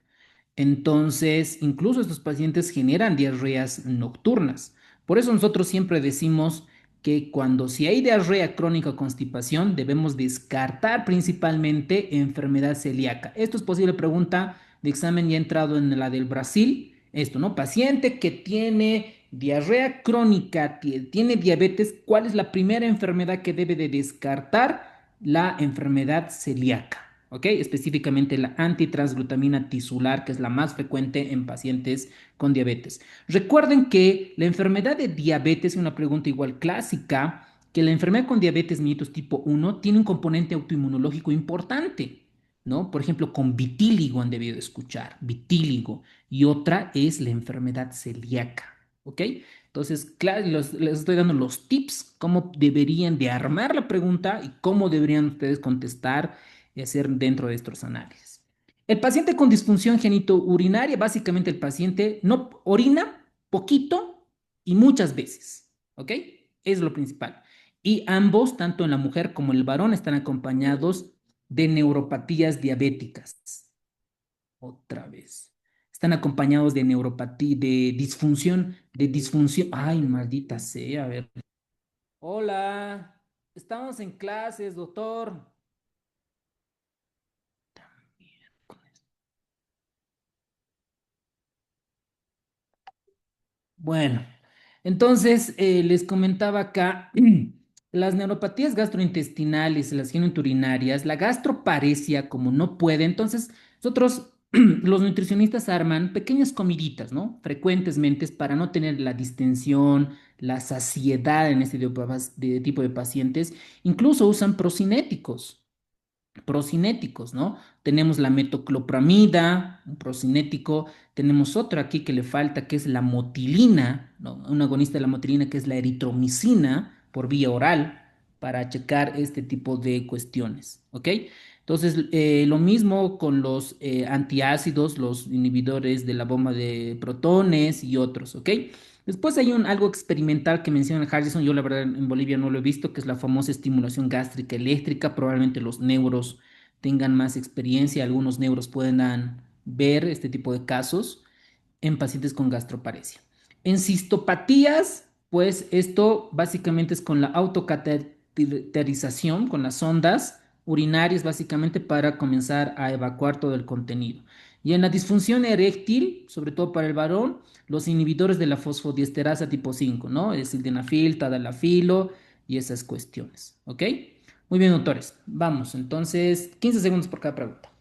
Entonces, incluso estos pacientes generan diarreas nocturnas. Por eso nosotros siempre decimos que cuando si hay diarrea crónica o constipación, debemos descartar principalmente enfermedad celíaca. Esto es posible pregunta de examen ya entrado en la del Brasil. Esto, ¿no? Paciente que tiene diarrea crónica, tiene diabetes, ¿cuál es la primera enfermedad que debe de descartar? La enfermedad celíaca. ¿Ok? Específicamente la antitransglutamina tisular, que es la más frecuente en pacientes con diabetes. Recuerden que la enfermedad de diabetes, una pregunta igual clásica, que la enfermedad con diabetes mellitus tipo 1 tiene un componente autoinmunológico importante, ¿no? Por ejemplo, con vitíligo han debido escuchar, vitíligo, y otra es la enfermedad celíaca, ¿ok? Entonces, claro, les estoy dando los tips, cómo deberían de armar la pregunta y cómo deberían ustedes contestar y hacer dentro de estos análisis. El paciente con disfunción genitourinaria, básicamente el paciente no orina poquito y muchas veces, ¿ok? Es lo principal. Y ambos, tanto en la mujer como en el varón, están acompañados de neuropatías diabéticas. Otra vez. Están acompañados de neuropatía, de disfunción. Ay, maldita sea, a ver. Hola, estamos en clases, doctor. Bueno, entonces les comentaba acá las neuropatías gastrointestinales, las geniturinarias, la gastroparesia, como no puede, entonces nosotros los nutricionistas arman pequeñas comiditas, ¿no? Frecuentemente para no tener la distensión, la saciedad en este tipo de pacientes, incluso usan procinéticos, ¿no? Tenemos la metoclopramida, un procinético, tenemos otro aquí que le falta, que es la motilina, ¿no? Un agonista de la motilina, que es la eritromicina por vía oral, para checar este tipo de cuestiones, ¿ok? Entonces, lo mismo con los antiácidos, los inhibidores de la bomba de protones y otros, ¿ok? Después hay algo experimental que menciona Harrison, yo la verdad en Bolivia no lo he visto, que es la famosa estimulación gástrica eléctrica. Probablemente los neuros tengan más experiencia, algunos neuros puedan ver este tipo de casos en pacientes con gastroparesia. En cistopatías, pues esto básicamente es con la autocateterización, con las sondas urinarias, básicamente para comenzar a evacuar todo el contenido. Y en la disfunción eréctil, sobre todo para el varón, los inhibidores de la fosfodiesterasa tipo 5, ¿no? El sildenafil, tadalafilo y esas cuestiones, ¿ok? Muy bien, doctores. Vamos, entonces, 15 segundos por cada pregunta.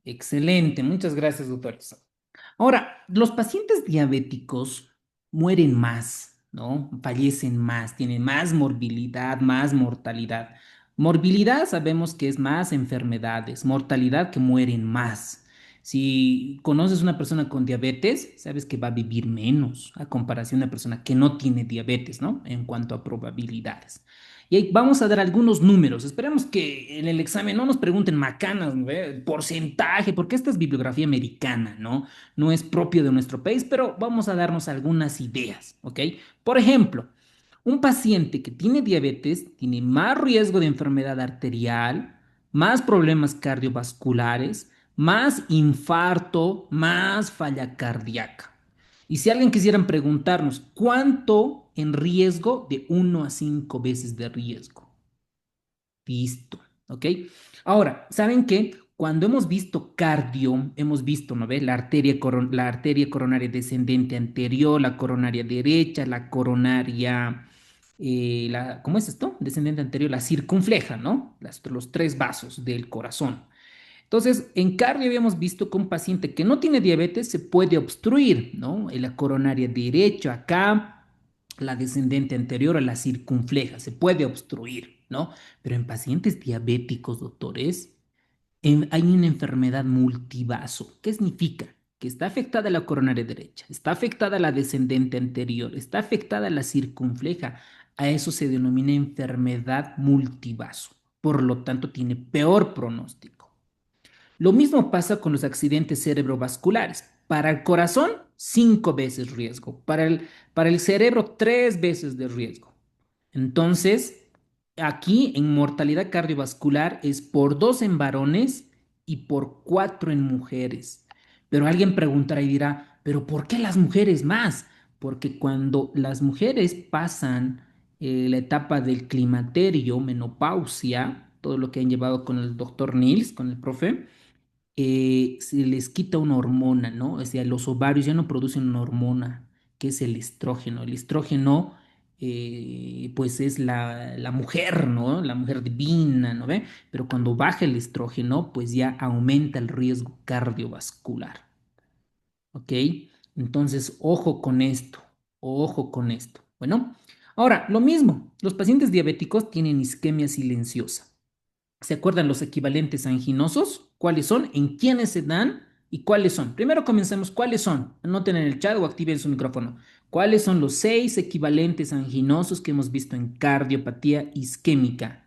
Excelente, muchas gracias, doctores. Ahora, los pacientes diabéticos mueren más, ¿no? Fallecen más, tienen más morbilidad, más mortalidad. Morbilidad sabemos que es más enfermedades, mortalidad que mueren más. Si conoces una persona con diabetes, sabes que va a vivir menos a comparación de una persona que no tiene diabetes, ¿no? En cuanto a probabilidades. Y ahí vamos a dar algunos números. Esperemos que en el examen no nos pregunten macanas, ¿no? Porcentaje, porque esta es bibliografía americana, ¿no? No es propio de nuestro país, pero vamos a darnos algunas ideas, ¿ok? Por ejemplo, un paciente que tiene diabetes tiene más riesgo de enfermedad arterial, más problemas cardiovasculares, más infarto, más falla cardíaca. Y si alguien quisieran preguntarnos, ¿cuánto en riesgo? De 1 a 5 veces de riesgo. Listo, ¿ok? Ahora, ¿saben qué? Cuando hemos visto cardio, hemos visto, ¿no ve? La arteria coronaria descendente anterior, la coronaria derecha, la coronaria, ¿cómo es esto? Descendente anterior, la circunfleja, ¿no? Los tres vasos del corazón. Entonces, en cardio habíamos visto que un paciente que no tiene diabetes se puede obstruir, ¿no? En la coronaria derecha, acá, la descendente anterior a la circunfleja, se puede obstruir, ¿no? Pero en pacientes diabéticos, doctores, hay una enfermedad multivaso. ¿Qué significa? Que está afectada la coronaria derecha, está afectada la descendente anterior, está afectada la circunfleja. A eso se denomina enfermedad multivaso. Por lo tanto, tiene peor pronóstico. Lo mismo pasa con los accidentes cerebrovasculares. Para el corazón, 5 veces riesgo. Para el cerebro, 3 veces de riesgo. Entonces, aquí en mortalidad cardiovascular es por 2 en varones y por 4 en mujeres. Pero alguien preguntará y dirá, ¿pero por qué las mujeres más? Porque cuando las mujeres pasan la etapa del climaterio, menopausia, todo lo que han llevado con el doctor Nils, con el profe, se les quita una hormona, ¿no? O sea, los ovarios ya no producen una hormona, que es el estrógeno. El estrógeno, pues es la mujer, ¿no? La mujer divina, ¿no ve? Pero cuando baja el estrógeno, pues ya aumenta el riesgo cardiovascular, ¿ok? Entonces, ojo con esto, ojo con esto. Bueno, ahora, lo mismo, los pacientes diabéticos tienen isquemia silenciosa. ¿Se acuerdan los equivalentes anginosos? ¿Cuáles son? ¿En quiénes se dan? ¿Y cuáles son? Primero comencemos. ¿Cuáles son? Anoten en el chat o activen su micrófono. ¿Cuáles son los 6 equivalentes anginosos que hemos visto en cardiopatía isquémica?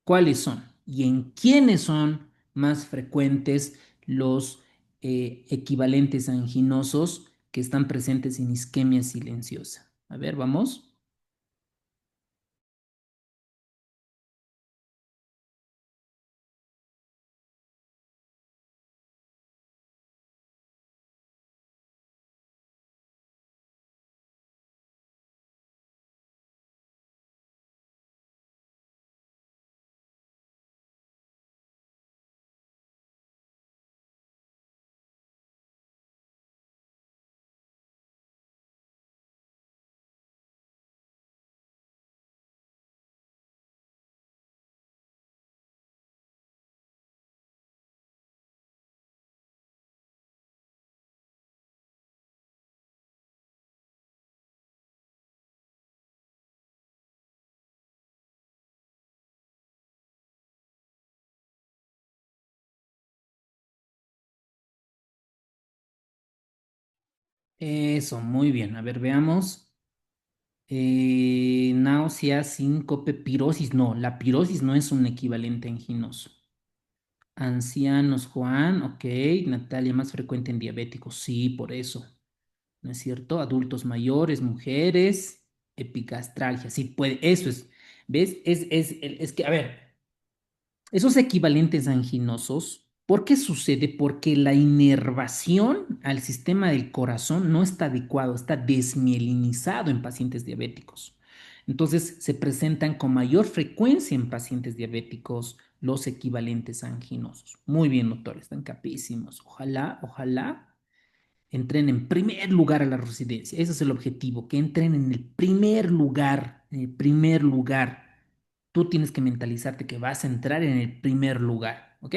¿Cuáles son? ¿Y en quiénes son más frecuentes los equivalentes anginosos que están presentes en isquemia silenciosa? A ver, vamos. Eso, muy bien. A ver, veamos. Náusea, síncope, pirosis. No, la pirosis no es un equivalente anginoso. Ancianos, Juan, ok. Natalia, más frecuente en diabéticos. Sí, por eso. ¿No es cierto? Adultos mayores, mujeres, epigastralgia. Sí, puede. Eso es. ¿Ves? Es que, a ver. Esos equivalentes anginosos, ¿por qué sucede? Porque la inervación al sistema del corazón no está adecuado, está desmielinizado en pacientes diabéticos. Entonces se presentan con mayor frecuencia en pacientes diabéticos los equivalentes anginosos. Muy bien, doctores, están capísimos. Ojalá entren en primer lugar a la residencia. Ese es el objetivo, que entren en el primer lugar, en el primer lugar. Tú tienes que mentalizarte que vas a entrar en el primer lugar, ¿ok?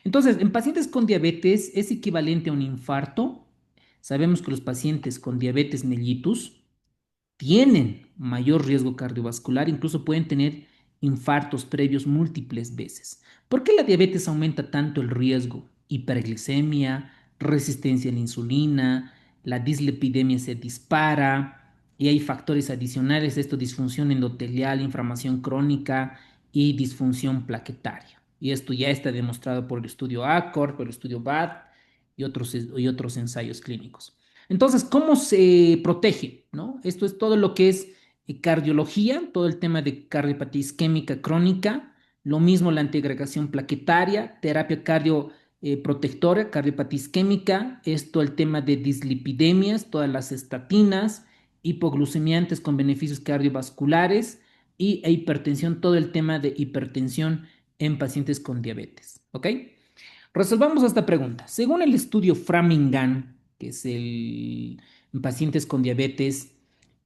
Entonces, en pacientes con diabetes es equivalente a un infarto. Sabemos que los pacientes con diabetes mellitus tienen mayor riesgo cardiovascular, incluso pueden tener infartos previos múltiples veces. ¿Por qué la diabetes aumenta tanto el riesgo? Hiperglicemia, resistencia a la insulina, la dislipidemia se dispara y hay factores adicionales de esto, disfunción endotelial, inflamación crónica y disfunción plaquetaria. Y esto ya está demostrado por el estudio ACORD, por el estudio BAT y otros ensayos clínicos. Entonces, ¿cómo se protege? ¿No? Esto es todo lo que es cardiología, todo el tema de cardiopatía isquémica crónica, lo mismo la antiagregación plaquetaria, terapia cardioprotectora, cardiopatía isquémica, esto el tema de dislipidemias, todas las estatinas, hipoglucemiantes con beneficios cardiovasculares e hipertensión, todo el tema de hipertensión en pacientes con diabetes. ¿Ok? Resolvamos esta pregunta. Según el estudio Framingham, que es en pacientes con diabetes,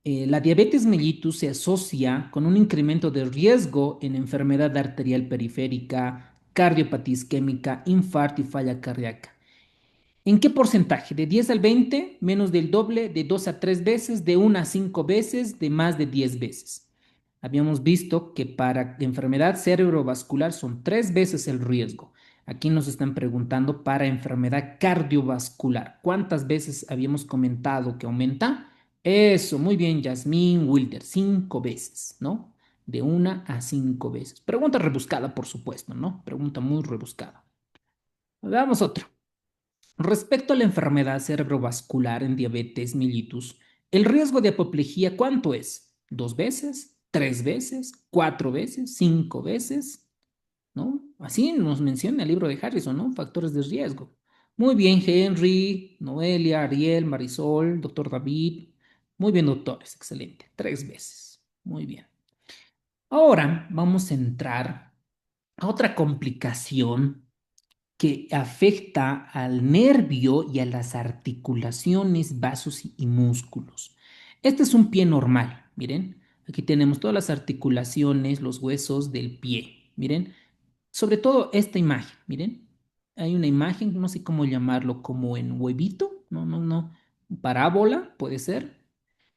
la diabetes mellitus se asocia con un incremento de riesgo en enfermedad arterial periférica, cardiopatía isquémica, infarto y falla cardíaca. ¿En qué porcentaje? ¿De 10 al 20? Menos del doble, de 2 a 3 veces, de 1 a 5 veces, de más de 10 veces. Habíamos visto que para enfermedad cerebrovascular son 3 veces el riesgo. Aquí nos están preguntando para enfermedad cardiovascular. ¿Cuántas veces habíamos comentado que aumenta? Eso, muy bien, Yasmín Wilder, 5 veces, ¿no? De 1 a 5 veces. Pregunta rebuscada, por supuesto, ¿no? Pregunta muy rebuscada. Veamos otro. Respecto a la enfermedad cerebrovascular en diabetes mellitus, ¿el riesgo de apoplejía cuánto es? ¿Dos veces? ¿Tres veces? ¿Cuatro veces? ¿Cinco veces? ¿No? Así nos menciona el libro de Harrison, ¿no? Factores de riesgo. Muy bien, Henry, Noelia, Ariel, Marisol, doctor David. Muy bien, doctores, excelente. Tres veces. Muy bien. Ahora vamos a entrar a otra complicación que afecta al nervio y a las articulaciones, vasos y músculos. Este es un pie normal, miren. Aquí tenemos todas las articulaciones, los huesos del pie, miren. Sobre todo esta imagen, miren. Hay una imagen, no sé cómo llamarlo, como en huevito, no, no, no, parábola, puede ser.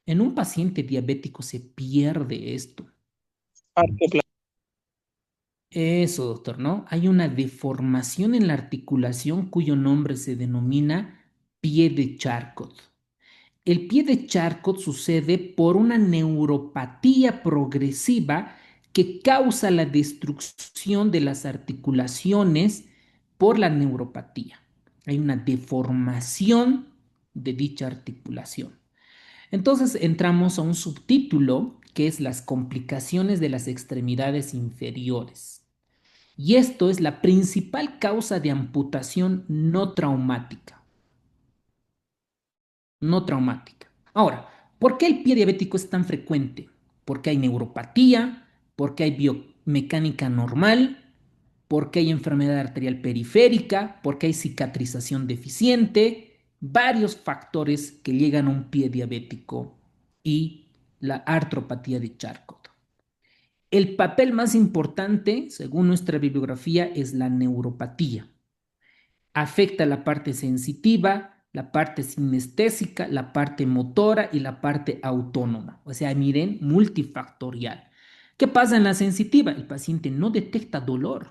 En un paciente diabético se pierde esto. Eso, doctor, ¿no? Hay una deformación en la articulación cuyo nombre se denomina pie de Charcot. El pie de Charcot sucede por una neuropatía progresiva que causa la destrucción de las articulaciones por la neuropatía. Hay una deformación de dicha articulación. Entonces entramos a un subtítulo que es las complicaciones de las extremidades inferiores. Y esto es la principal causa de amputación no traumática. No traumática. Ahora, ¿por qué el pie diabético es tan frecuente? Porque hay neuropatía, porque hay biomecánica normal, porque hay enfermedad arterial periférica, porque hay cicatrización deficiente, varios factores que llegan a un pie diabético y la artropatía de Charcot. El papel más importante, según nuestra bibliografía, es la neuropatía. Afecta la parte sensitiva, la parte sinestésica, la parte motora y la parte autónoma. O sea, miren, multifactorial. ¿Qué pasa en la sensitiva? El paciente no detecta dolor,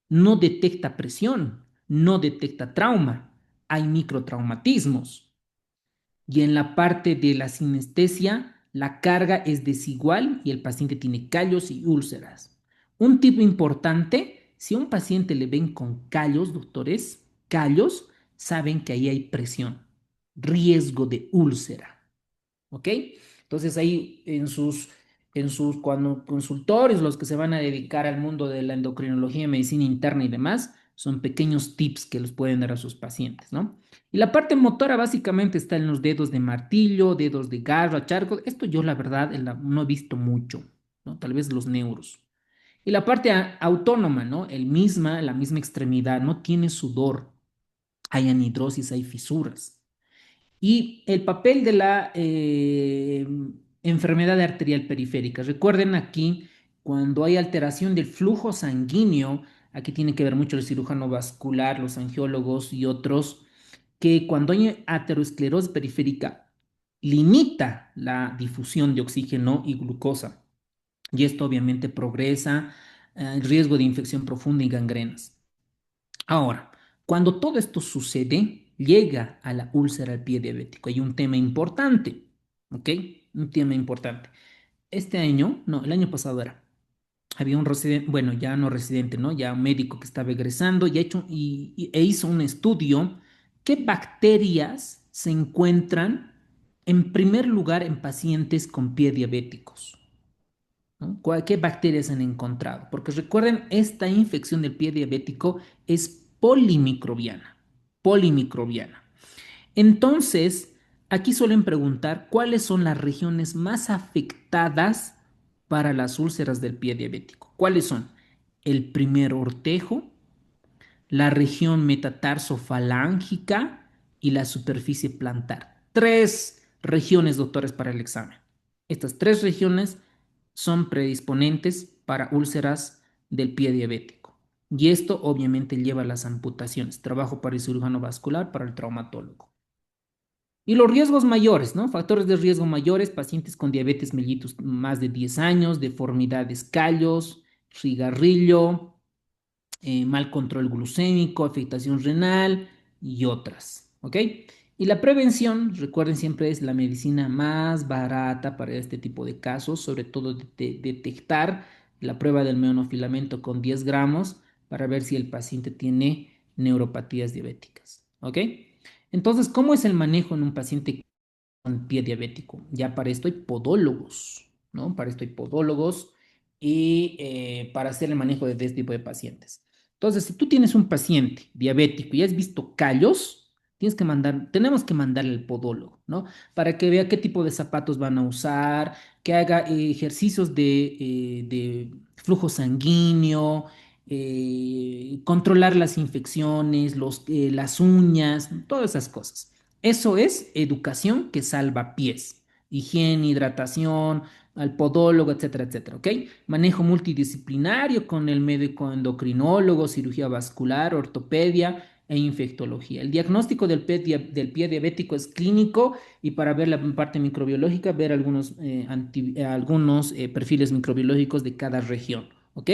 no detecta presión, no detecta trauma. Hay microtraumatismos. Y en la parte de la sinestesia, la carga es desigual y el paciente tiene callos y úlceras. Un tip importante, si a un paciente le ven con callos, doctores, callos, saben que ahí hay presión, riesgo de úlcera. ¿Ok? Entonces ahí en sus cuando consultores, los que se van a dedicar al mundo de la endocrinología, medicina interna y demás, son pequeños tips que les pueden dar a sus pacientes, ¿no? Y la parte motora básicamente está en los dedos de martillo, dedos de garra, charcos. Esto yo la verdad no he visto mucho, ¿no? Tal vez los neuros. Y la parte autónoma, ¿no? La misma extremidad, no tiene sudor, hay anhidrosis, hay fisuras. Y el papel de la enfermedad arterial periférica. Recuerden aquí, cuando hay alteración del flujo sanguíneo, Aquí tiene que ver mucho el cirujano vascular, los angiólogos y otros, que cuando hay aterosclerosis periférica limita la difusión de oxígeno y glucosa. Y esto obviamente progresa el riesgo de infección profunda y gangrenas. Ahora, cuando todo esto sucede, llega a la úlcera al pie diabético. Hay un tema importante, ¿ok? Un tema importante. Este año, no, el año pasado era, había un residente, bueno, ya no residente, ¿no? Ya un médico que estaba egresando y, e hizo un estudio qué bacterias se encuentran en primer lugar en pacientes con pie diabéticos. ¿No? ¿Qué bacterias han encontrado? Porque recuerden, esta infección del pie diabético es polimicrobiana, polimicrobiana. Entonces, aquí suelen preguntar cuáles son las regiones más afectadas para las úlceras del pie diabético. ¿Cuáles son? El primer ortejo, la región metatarsofalángica y la superficie plantar. Tres regiones, doctores, para el examen. Estas tres regiones son predisponentes para úlceras del pie diabético. Y esto obviamente lleva a las amputaciones. Trabajo para el cirujano vascular, para el traumatólogo. Y los riesgos mayores, ¿no? Factores de riesgo mayores, pacientes con diabetes mellitus más de 10 años, deformidades, callos, cigarrillo, mal control glucémico, afectación renal y otras, ¿ok? Y la prevención, recuerden siempre, es la medicina más barata para este tipo de casos, sobre todo detectar la prueba del meonofilamento con 10 gramos para ver si el paciente tiene neuropatías diabéticas, ¿ok? Entonces, ¿cómo es el manejo en un paciente con pie diabético? Ya para esto hay podólogos, ¿no? Para esto hay podólogos y para hacer el manejo de este tipo de pacientes. Entonces, si tú tienes un paciente diabético y has visto callos, tenemos que mandarle al podólogo, ¿no? Para que vea qué tipo de zapatos van a usar, que haga ejercicios de flujo sanguíneo, controlar las infecciones, las uñas, todas esas cosas. Eso es educación que salva pies. Higiene, hidratación, al podólogo, etcétera, etcétera, ¿ok? Manejo multidisciplinario con el médico endocrinólogo, cirugía vascular, ortopedia e infectología. El diagnóstico del pie diabético es clínico y para ver la parte microbiológica, ver algunos perfiles microbiológicos de cada región, ¿ok?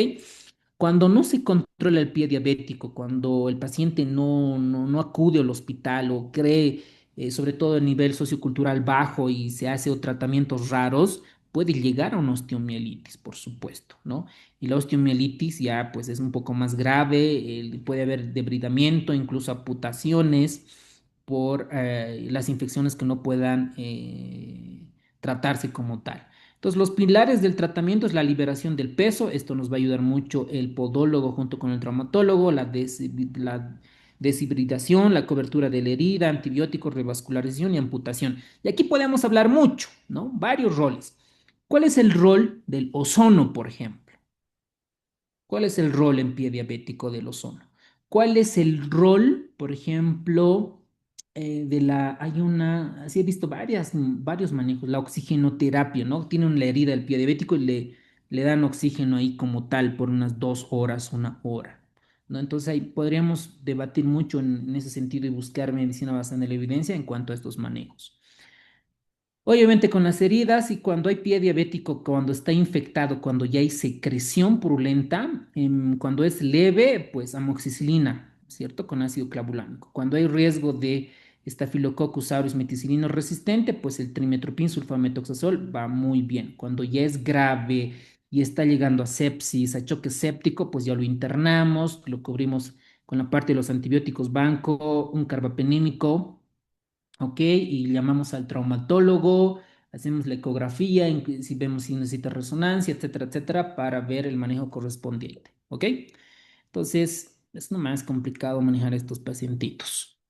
Cuando no se controla el pie diabético, cuando el paciente no acude al hospital o cree, sobre todo a nivel sociocultural bajo y se hace tratamientos raros, puede llegar a una osteomielitis, por supuesto, ¿no? Y la osteomielitis ya pues es un poco más grave, puede haber debridamiento, incluso amputaciones por las infecciones que no puedan tratarse como tal. Entonces, los pilares del tratamiento es la liberación del peso. Esto nos va a ayudar mucho el podólogo junto con el traumatólogo, la deshibridación, la cobertura de la herida, antibióticos, revascularización y amputación. Y aquí podemos hablar mucho, ¿no? Varios roles. ¿Cuál es el rol del ozono, por ejemplo? ¿Cuál es el rol en pie diabético del ozono? ¿Cuál es el rol, por ejemplo, hay una, así he visto varios manejos, la oxigenoterapia, ¿no? Tienen la herida del pie diabético y le dan oxígeno ahí como tal por unas 2 horas, 1 hora, ¿no? Entonces ahí podríamos debatir mucho en ese sentido y buscar medicina basada en la evidencia en cuanto a estos manejos. Obviamente con las heridas y cuando hay pie diabético, cuando está infectado, cuando ya hay secreción purulenta, cuando es leve, pues amoxicilina, ¿cierto? Con ácido clavulánico. Cuando hay riesgo de Staphylococcus aureus meticilino resistente, pues el trimetoprim sulfamethoxazol va muy bien. Cuando ya es grave y está llegando a sepsis, a choque séptico, pues ya lo internamos, lo cubrimos con la parte de los antibióticos banco, un carbapenémico. ¿Ok? Y llamamos al traumatólogo, hacemos la ecografía, si vemos si necesita resonancia, etcétera, etcétera, para ver el manejo correspondiente, ¿ok? Entonces, es no más complicado manejar estos pacientitos.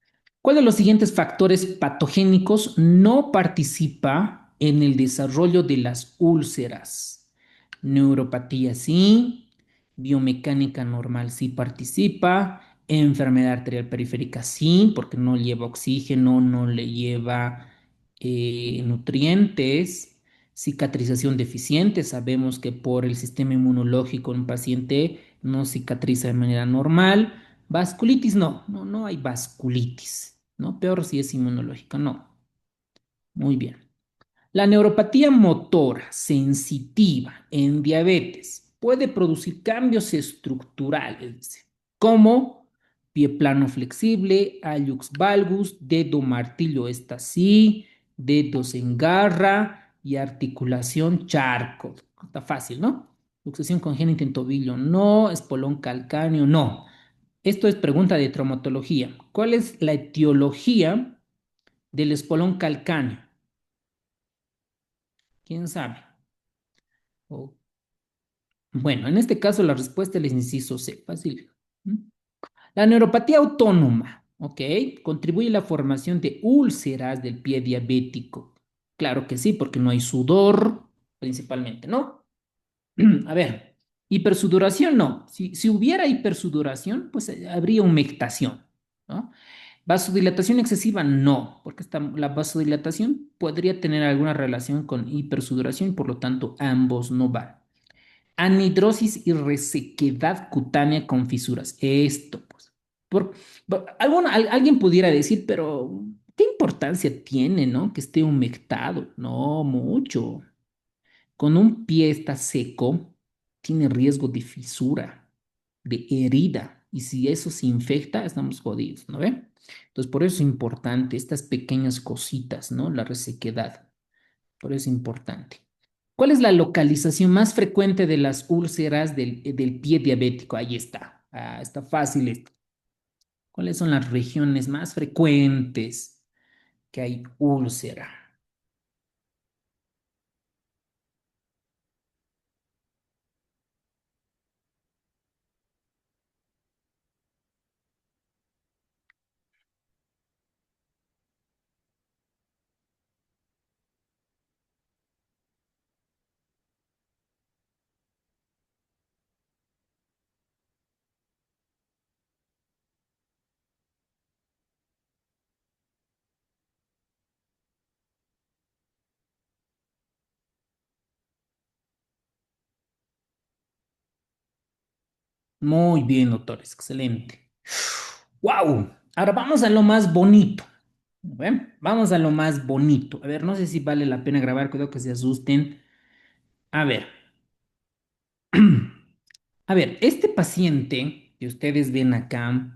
¿Cuál de los siguientes factores patogénicos no participa en el desarrollo de las úlceras? Neuropatía sí, biomecánica normal sí participa, enfermedad arterial periférica sí, porque no lleva oxígeno, no le lleva nutrientes, cicatrización deficiente, sabemos que por el sistema inmunológico un paciente no cicatriza de manera normal. Vasculitis, no, no, no hay vasculitis, ¿no? Peor si es inmunológica, no. Muy bien. La neuropatía motora sensitiva en diabetes puede producir cambios estructurales, dice, como pie plano flexible, hallux valgus, dedo martillo, esta sí, dedos en garra y articulación charco. Está fácil, ¿no? Luxación congénita en tobillo, no. Espolón calcáneo, no. Esto es pregunta de traumatología. ¿Cuál es la etiología del espolón calcáneo? ¿Quién sabe? O Bueno, en este caso la respuesta es el inciso C, fácil. ¿Mm? La neuropatía autónoma, ¿ok? Contribuye a la formación de úlceras del pie diabético. Claro que sí, porque no hay sudor, principalmente, ¿no? A ver, hipersudoración no. Si hubiera hipersudoración, pues habría humectación, ¿no? Vasodilatación excesiva, no, porque la vasodilatación podría tener alguna relación con hipersudoración y por lo tanto ambos no van. Anhidrosis y resequedad cutánea con fisuras. Esto, pues. Por, alguien pudiera decir, pero ¿qué importancia tiene, no? Que esté humectado. No, mucho. Con un pie está seco, tiene riesgo de fisura, de herida. Y si eso se infecta, estamos jodidos, ¿no ve? Entonces, por eso es importante estas pequeñas cositas, ¿no? La resequedad. Por eso es importante. ¿Cuál es la localización más frecuente de las úlceras del pie diabético? Ahí está. Ah, está fácil esto. ¿Cuáles son las regiones más frecuentes que hay úlcera? Muy bien, doctores. Excelente. ¡Wow! Ahora vamos a lo más bonito. ¿Ven? Vamos a lo más bonito. A ver, no sé si vale la pena grabar, cuidado que se asusten. A ver. A ver, este paciente que ustedes ven acá.